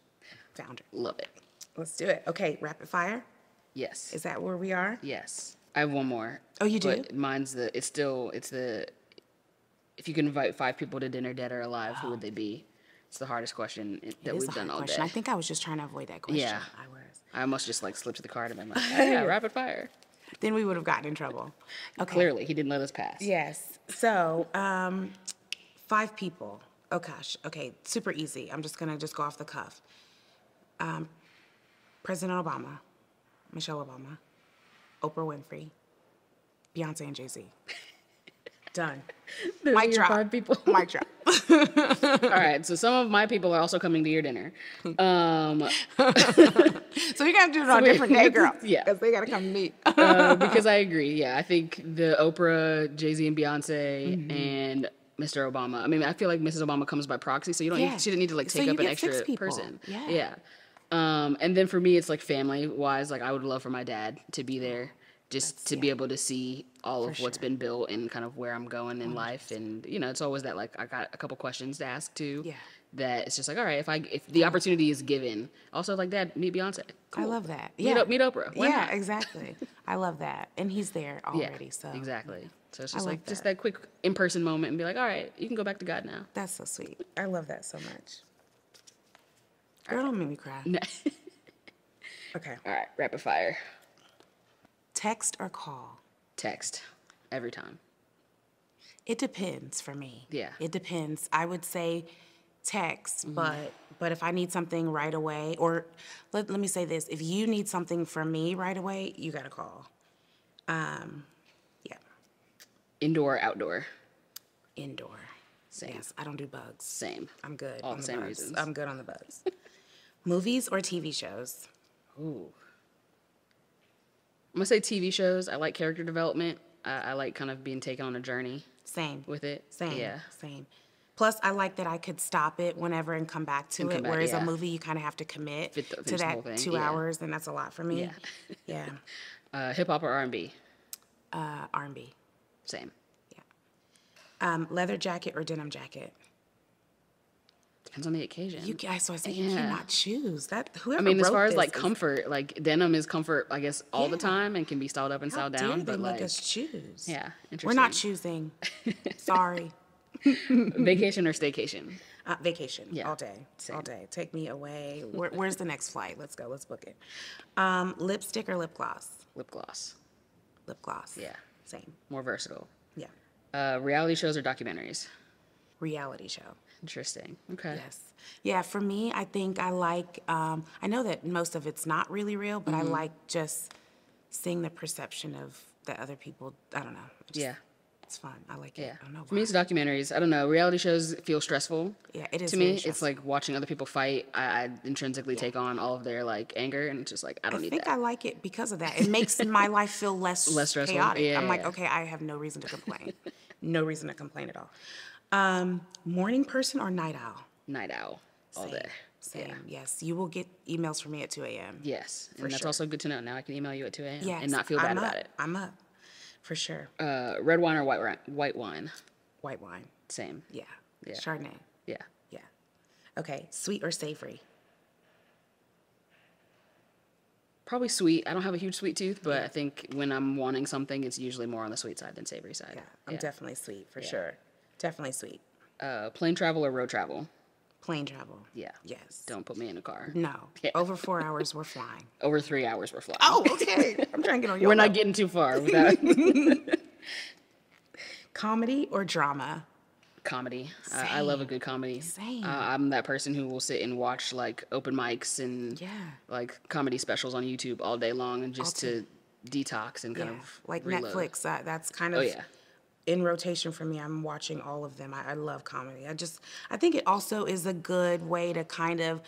Speaker 1: founder.
Speaker 2: Love it.
Speaker 1: Let's do it. Okay, rapid fire.
Speaker 2: Yes.
Speaker 1: Is that where we are?
Speaker 2: Yes. I have one more.
Speaker 1: Oh, you do?
Speaker 2: But mine's if you could invite 5 people to dinner, dead or alive, who would they be? It's the hardest question that we've done all day.
Speaker 1: I think I was just trying to avoid that question.
Speaker 2: Yeah.
Speaker 1: I was.
Speaker 2: I almost just like slipped to the card and been like, oh, yeah, rapid fire.
Speaker 1: Then we would have gotten in trouble. Okay.
Speaker 2: Clearly, he didn't let us pass.
Speaker 1: Yes. So, 5 people. Oh gosh. Okay. Super easy. I'm just gonna go off the cuff. President Obama, Michelle Obama, Oprah Winfrey, Beyonce and Jay-Z. Done. Mic drop.
Speaker 2: 5 people.
Speaker 1: Mic drop.
Speaker 2: All right. So some of my people are also coming to your dinner.
Speaker 1: So you're gonna have to do it on a different day, girl.
Speaker 2: Yeah.
Speaker 1: Because they gotta come meet.
Speaker 2: Because I agree. Yeah. I think the Oprah, Jay-Z, and Beyonce and Mr. Obama. I mean, I feel like Mrs. Obama comes by proxy, so you don't.
Speaker 1: Yeah.
Speaker 2: She didn't need to like
Speaker 1: So
Speaker 2: take
Speaker 1: you
Speaker 2: up an
Speaker 1: get 6
Speaker 2: extra
Speaker 1: people.
Speaker 2: person.
Speaker 1: Yeah.
Speaker 2: Yeah. And then for me, it's like family wise. Like I would love for my dad to be there, just to be able to see all of what's been built and kind of where I'm going in life. And you know, it's always that like I got a couple questions to ask too.
Speaker 1: Yeah.
Speaker 2: That it's just like, all right, if the opportunity is given, also like Dad, meet Beyonce.
Speaker 1: I love that.
Speaker 2: Meet,
Speaker 1: Yeah.
Speaker 2: meet Oprah. Why
Speaker 1: Yeah,
Speaker 2: not?
Speaker 1: exactly. I love that. And he's there already.
Speaker 2: Yeah,
Speaker 1: So
Speaker 2: exactly. So it's
Speaker 1: I
Speaker 2: just
Speaker 1: love
Speaker 2: like just
Speaker 1: that.
Speaker 2: that quick in-person moment and be like, all right, you can go back to God now.
Speaker 1: that's so sweet. I love that so much. Girl, don't make me cry.
Speaker 2: No.
Speaker 1: Okay.
Speaker 2: All right, rapid fire.
Speaker 1: Text or call?
Speaker 2: Text every time.
Speaker 1: It depends for me.
Speaker 2: Yeah.
Speaker 1: It depends. I would say text, but if I need something right away, or let me say this, if you need something from me right away, you gotta call. Yeah.
Speaker 2: Indoor, outdoor.
Speaker 1: Indoor.
Speaker 2: Same.
Speaker 1: Yes, I don't do bugs.
Speaker 2: Same.
Speaker 1: I'm good
Speaker 2: All
Speaker 1: on
Speaker 2: the
Speaker 1: the
Speaker 2: same
Speaker 1: bugs.
Speaker 2: reasons.
Speaker 1: I'm good on the bugs. Movies or TV shows?
Speaker 2: Ooh. I'm gonna say TV shows. I like character development. I like kind of being taken on a journey
Speaker 1: Same.
Speaker 2: with it.
Speaker 1: Same.
Speaker 2: Yeah.
Speaker 1: Same. Plus, I like that I could stop it whenever and come back to
Speaker 2: And
Speaker 1: it.
Speaker 2: come back,
Speaker 1: Whereas
Speaker 2: yeah.
Speaker 1: a movie, you kind of have to commit
Speaker 2: Finish
Speaker 1: to
Speaker 2: the whole
Speaker 1: that
Speaker 2: thing,
Speaker 1: 2
Speaker 2: yeah.
Speaker 1: hours, and that's a lot for me.
Speaker 2: Yeah.
Speaker 1: Yeah.
Speaker 2: Hip hop or R&B?
Speaker 1: R&B.
Speaker 2: Same.
Speaker 1: Leather jacket or denim jacket?
Speaker 2: Depends on the occasion.
Speaker 1: You
Speaker 2: Yeah.
Speaker 1: cannot choose that. Whoever
Speaker 2: I mean, as
Speaker 1: wrote
Speaker 2: far as
Speaker 1: this
Speaker 2: like
Speaker 1: is-
Speaker 2: comfort, like denim is comfort, I guess, all the
Speaker 1: Yeah.
Speaker 2: time and can be styled up and
Speaker 1: how
Speaker 2: styled
Speaker 1: dare
Speaker 2: down.
Speaker 1: they
Speaker 2: But
Speaker 1: make
Speaker 2: like,
Speaker 1: us choose?
Speaker 2: yeah, interesting.
Speaker 1: We're not choosing. Sorry.
Speaker 2: Vacation or staycation?
Speaker 1: Vacation.
Speaker 2: Yeah.
Speaker 1: All day.
Speaker 2: Same.
Speaker 1: All day. Take me away. Where's the next flight? Let's go. Let's book it. Lipstick or lip gloss?
Speaker 2: Lip gloss.
Speaker 1: Lip gloss.
Speaker 2: Yeah.
Speaker 1: Same.
Speaker 2: More versatile.
Speaker 1: Yeah.
Speaker 2: Reality shows or documentaries?
Speaker 1: Reality show.
Speaker 2: Interesting. Okay.
Speaker 1: Yes. Yeah, for me, I think I like, I know that most of it's not really real, but I like just seeing the perception of the other people. I don't know.
Speaker 2: Yeah.
Speaker 1: It's fun. I like it.
Speaker 2: Yeah.
Speaker 1: I don't know
Speaker 2: For me,
Speaker 1: why.
Speaker 2: it's documentaries. I don't know. Reality shows feel stressful.
Speaker 1: Yeah, it is
Speaker 2: To
Speaker 1: very
Speaker 2: me, it's
Speaker 1: stressful.
Speaker 2: like watching other people fight. I intrinsically take on all of their like anger, and it's just like I don't
Speaker 1: I
Speaker 2: need
Speaker 1: think
Speaker 2: that.
Speaker 1: I like it because of that. It makes my life feel less
Speaker 2: stressful.
Speaker 1: chaotic.
Speaker 2: Yeah,
Speaker 1: I'm like,
Speaker 2: yeah.
Speaker 1: okay, I have no reason to complain. No reason to complain at all. Morning person or night owl?
Speaker 2: Night owl all day.
Speaker 1: Same.
Speaker 2: Yeah.
Speaker 1: Yes. You will get emails from me at 2 a.m.
Speaker 2: Yes, and that's
Speaker 1: sure.
Speaker 2: also good to know. Now I can email you at 2 a.m.
Speaker 1: Yes.
Speaker 2: and not feel bad
Speaker 1: I'm
Speaker 2: about
Speaker 1: up.
Speaker 2: it.
Speaker 1: I'm up. For sure.
Speaker 2: Red wine or white wine?
Speaker 1: White wine.
Speaker 2: Same.
Speaker 1: Yeah.
Speaker 2: Yeah.
Speaker 1: Chardonnay.
Speaker 2: Yeah.
Speaker 1: Yeah. Okay. Sweet or savory?
Speaker 2: Probably sweet. I don't have a huge sweet tooth, but I think when I'm wanting something, it's usually more on the sweet side than savory side.
Speaker 1: Yeah. I'm definitely sweet for
Speaker 2: Yeah.
Speaker 1: sure. Definitely sweet.
Speaker 2: Plane travel or road travel?
Speaker 1: Plane travel.
Speaker 2: Yeah.
Speaker 1: Yes.
Speaker 2: Don't put me in a car.
Speaker 1: No.
Speaker 2: Yeah.
Speaker 1: Over 4 hours, we're flying.
Speaker 2: Over 3 hours, we're flying.
Speaker 1: Oh, okay. I'm trying to get on your
Speaker 2: We're not
Speaker 1: level.
Speaker 2: getting too far with that.
Speaker 1: Comedy or drama?
Speaker 2: Comedy. I love a good comedy.
Speaker 1: Same.
Speaker 2: I'm that person who will sit and watch like open mics and
Speaker 1: Yeah.
Speaker 2: like comedy specials on YouTube all day long and just to detox and kind
Speaker 1: Yeah.
Speaker 2: of
Speaker 1: Like
Speaker 2: reload.
Speaker 1: Netflix. That's kind of
Speaker 2: Oh yeah.
Speaker 1: in rotation for me. I'm watching all of them. I love comedy. I think it also is a good way to kind of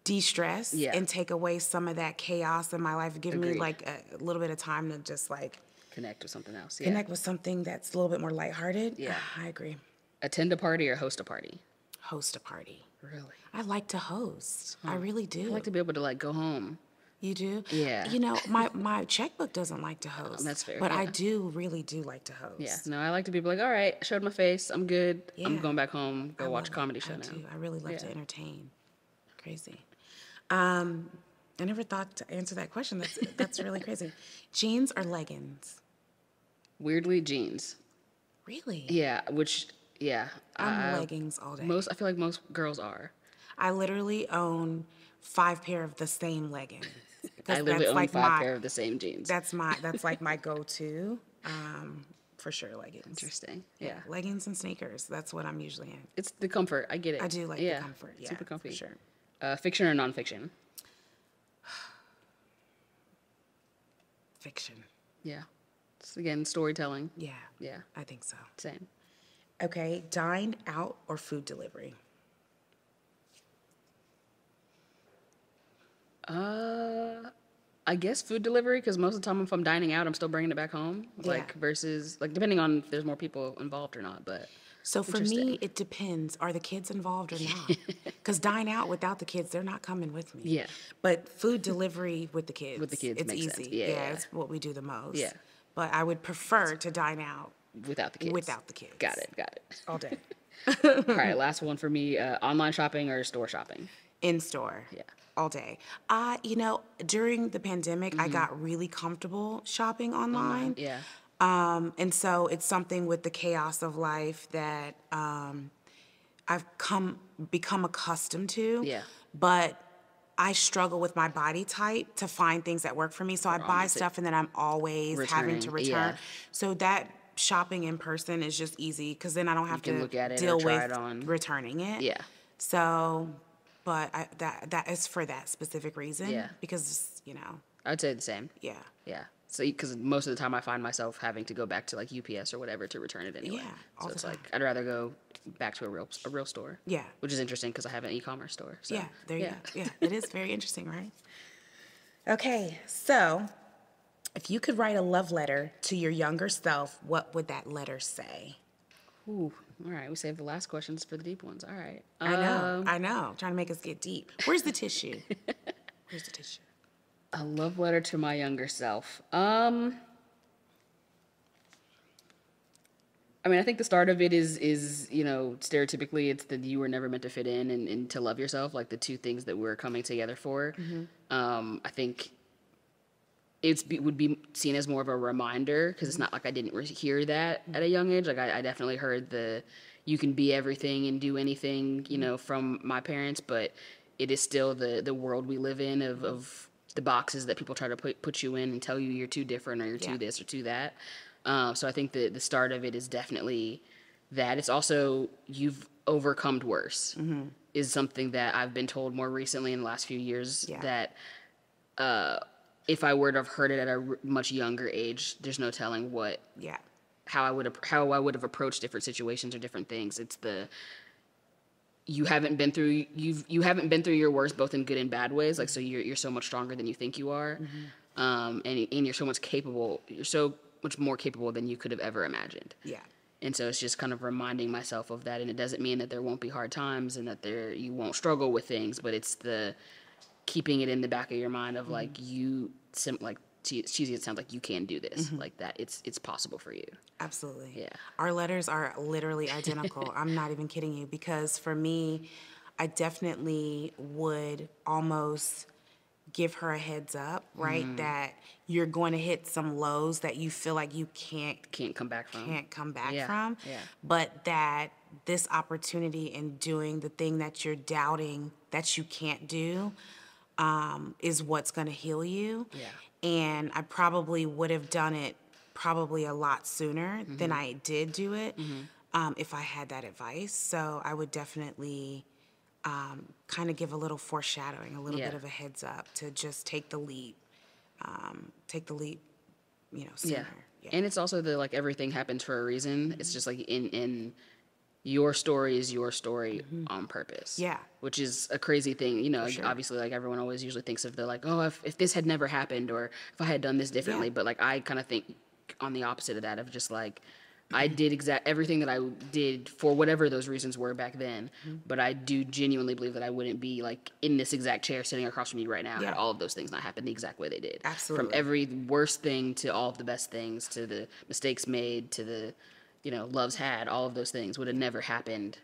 Speaker 1: de-stress
Speaker 2: Yeah.
Speaker 1: and take away some of that chaos in my life. Give me
Speaker 2: Agreed.
Speaker 1: like a little bit of time to just like
Speaker 2: Connect with something else. Yeah.
Speaker 1: connect with something that's a little bit more lighthearted.
Speaker 2: Yeah.
Speaker 1: I agree.
Speaker 2: Attend a party or host a party?
Speaker 1: host a party.
Speaker 2: Really?
Speaker 1: I like to host. I really do.
Speaker 2: I like to be able to like go home.
Speaker 1: You do?
Speaker 2: Yeah.
Speaker 1: You know, my checkbook doesn't like to host.
Speaker 2: That's fair,
Speaker 1: But I
Speaker 2: yeah.
Speaker 1: really do like to host.
Speaker 2: Yeah. No, I like to be like, all right, showed my face. I'm good. I'm
Speaker 1: Yeah.
Speaker 2: going back home. Go watch a
Speaker 1: love it.
Speaker 2: comedy show
Speaker 1: I
Speaker 2: now.
Speaker 1: do. I really love to
Speaker 2: Yeah.
Speaker 1: entertain. Crazy. I never thought to answer that question. That's really crazy. Jeans or leggings?
Speaker 2: Weirdly, jeans.
Speaker 1: Really?
Speaker 2: Yeah, yeah.
Speaker 1: I'm leggings all day.
Speaker 2: I feel like most girls are.
Speaker 1: I literally own 5 pair of the same leggings.
Speaker 2: I literally own 5 pair of the same jeans.
Speaker 1: That's like my go-to. For sure, leggings.
Speaker 2: Interesting. Yeah.
Speaker 1: Leggings and sneakers. That's what I'm usually in.
Speaker 2: It's the comfort. I get it.
Speaker 1: I do like the comfort. Yeah,
Speaker 2: super comfy.
Speaker 1: for sure.
Speaker 2: Fiction or nonfiction?
Speaker 1: Fiction.
Speaker 2: Yeah. It's, again, storytelling.
Speaker 1: Yeah.
Speaker 2: Yeah.
Speaker 1: I think so.
Speaker 2: Same.
Speaker 1: Okay, dine out or food delivery?
Speaker 2: I guess food delivery, because most of the time if I'm dining out, I'm still bringing it back home.
Speaker 1: Yeah.
Speaker 2: Like, versus, like, depending on if there's more people involved or not, but.
Speaker 1: So for me, it depends. Are the kids involved or not? Because dine out without the kids, they're not coming with me.
Speaker 2: Yeah.
Speaker 1: But food delivery with the kids.
Speaker 2: With the kids
Speaker 1: it's
Speaker 2: makes
Speaker 1: easy.
Speaker 2: sense. Yeah.
Speaker 1: It's what we do the most.
Speaker 2: Yeah.
Speaker 1: But I would prefer to dine out
Speaker 2: Without the kids.
Speaker 1: without the kids.
Speaker 2: Got it.
Speaker 1: All day.
Speaker 2: All right, last one for me. Online shopping or store shopping?
Speaker 1: In store.
Speaker 2: Yeah.
Speaker 1: All day. You know, during the pandemic, I got really comfortable shopping online.
Speaker 2: Yeah.
Speaker 1: And so it's something with the chaos of life that I've become accustomed to.
Speaker 2: Yeah.
Speaker 1: But I struggle with my body type to find things that work for me. So I buy stuff and then I'm always having to
Speaker 2: Returning,
Speaker 1: return.
Speaker 2: yeah.
Speaker 1: So that shopping in person is just easy because then I don't have
Speaker 2: can
Speaker 1: to
Speaker 2: look at it or
Speaker 1: deal
Speaker 2: try
Speaker 1: with
Speaker 2: it on.
Speaker 1: returning it.
Speaker 2: Yeah.
Speaker 1: So, but that is for that specific reason.
Speaker 2: Yeah.
Speaker 1: Because, you know,
Speaker 2: I would say the same.
Speaker 1: yeah.
Speaker 2: Yeah. So, because most of the time I find myself having to go back to like UPS or whatever to return it anyway.
Speaker 1: Yeah, all
Speaker 2: So
Speaker 1: the
Speaker 2: it's
Speaker 1: time.
Speaker 2: like I'd rather go back to a real store.
Speaker 1: Yeah.
Speaker 2: Which is interesting because I have an e-commerce store. So,
Speaker 1: Yeah, there you go. Yeah, it is very interesting, right? Okay, so if you could write a love letter to your younger self, what would that letter say?
Speaker 2: Ooh. All right. We saved the last questions for the deep ones. All right.
Speaker 1: I know. Trying to make us get deep. Where's the tissue? Where's the tissue?
Speaker 2: A love letter to my younger self. I mean, I think the start of it is you know, stereotypically it's that you were never meant to fit in and to love yourself, like the two things that we're coming together for. I think would be seen as more of a reminder because it's not like I didn't hear that at a young age. Like I definitely heard you can be everything and do anything, you know, from my parents, but it is still the world we live in of the boxes that people try to put you in and tell you you're too different or you're too this or too that. So I think the start of it is definitely that. It's also you've overcome worse is something that I've been told more recently in the last few years that if I were to have heard it at a much younger age, there's no telling how I would have approached different situations or different things. It's you haven't been through your worst, both in good and bad ways. Like, so you're so much stronger than you think you are. And you're so much capable. You're so much more capable than you could have ever imagined.
Speaker 1: Yeah.
Speaker 2: And so it's just kind of reminding myself of that. And it doesn't mean that there won't be hard times and that you won't struggle with things, but it's the keeping it in the back of your mind of like cheesy it sounds like you can do this, like that it's possible for you.
Speaker 1: Absolutely.
Speaker 2: Yeah.
Speaker 1: Our letters are literally identical. I'm not even kidding you, because for me, I definitely would almost give her a heads up, right? That you're going to hit some lows that you feel like you can't
Speaker 2: come back from.
Speaker 1: from.
Speaker 2: Yeah.
Speaker 1: But that this opportunity in doing the thing that you're doubting that you can't do is what's going to heal you.
Speaker 2: Yeah.
Speaker 1: And I probably would have done it probably a lot sooner than I did do it if I had that advice. So I would definitely kind of give a little foreshadowing, a little bit of a heads up to just take the leap, you know, sooner.
Speaker 2: Yeah. And it's also like everything happens for a reason. It's just like in your story is your story on purpose.
Speaker 1: Yeah.
Speaker 2: Which is a crazy thing. You know,
Speaker 1: sure.
Speaker 2: obviously, like everyone always usually thinks of like, oh, if this had never happened or if I had done this differently.
Speaker 1: Yeah.
Speaker 2: But like I kind of think on the opposite of that, of just like, I did everything that I did for whatever those reasons were back then. But I do genuinely believe that I wouldn't be like in this exact chair sitting across from you right now
Speaker 1: Yeah.
Speaker 2: had all of those things not happened the exact way they did.
Speaker 1: Absolutely.
Speaker 2: From every worst thing to all of the best things, to the mistakes made, to the, loves had, all of those things would have never happened.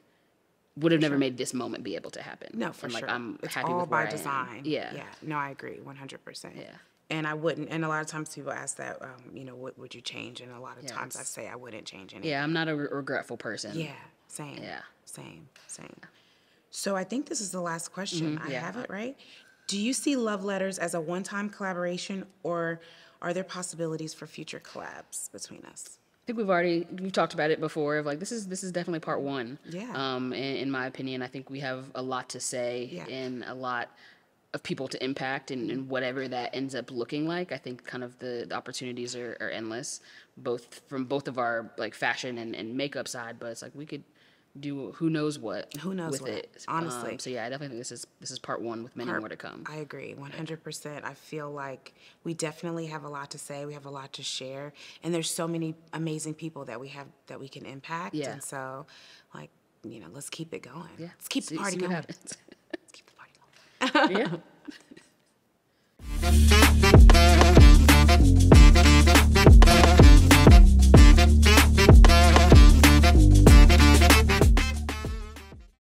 Speaker 2: Would have never made this moment be able to happen.
Speaker 1: No, for
Speaker 2: and like
Speaker 1: sure.
Speaker 2: I'm
Speaker 1: It's
Speaker 2: happy
Speaker 1: all
Speaker 2: with where
Speaker 1: by
Speaker 2: I am.
Speaker 1: design.
Speaker 2: Yeah.
Speaker 1: Yeah. No, I agree 100%.
Speaker 2: Yeah.
Speaker 1: And I wouldn't. And a lot of times people ask that, what would you change? And a lot of times I
Speaker 2: it's-
Speaker 1: say I wouldn't change anything.
Speaker 2: Yeah, I'm not a regretful person.
Speaker 1: Yeah. Same.
Speaker 2: Yeah.
Speaker 1: Same. So I think this is the last question. I
Speaker 2: yeah.
Speaker 1: have it right. Do you see Love Letters as a one-time collaboration, or are there possibilities for future collabs between us?
Speaker 2: I think we've talked about it before of like this is definitely part one.
Speaker 1: Yeah.
Speaker 2: In my opinion, I think we have a lot to say
Speaker 1: Yeah.
Speaker 2: and a lot of people to impact and whatever that ends up looking like. I think kind of the opportunities are endless, both from both of our like fashion and makeup side, but it's like we could do who knows what with
Speaker 1: what,
Speaker 2: it.
Speaker 1: honestly.
Speaker 2: So yeah, I definitely think this is part one with many more to come.
Speaker 1: I agree 100%. I feel like we definitely have a lot to say. We have a lot to share, and there's so many amazing people that we can impact.
Speaker 2: Yeah.
Speaker 1: And so, like, let's keep it going.
Speaker 2: Yeah.
Speaker 1: Let's keep the party
Speaker 2: see what
Speaker 1: going.
Speaker 2: happens.
Speaker 1: Let's keep the party going.
Speaker 2: Yeah.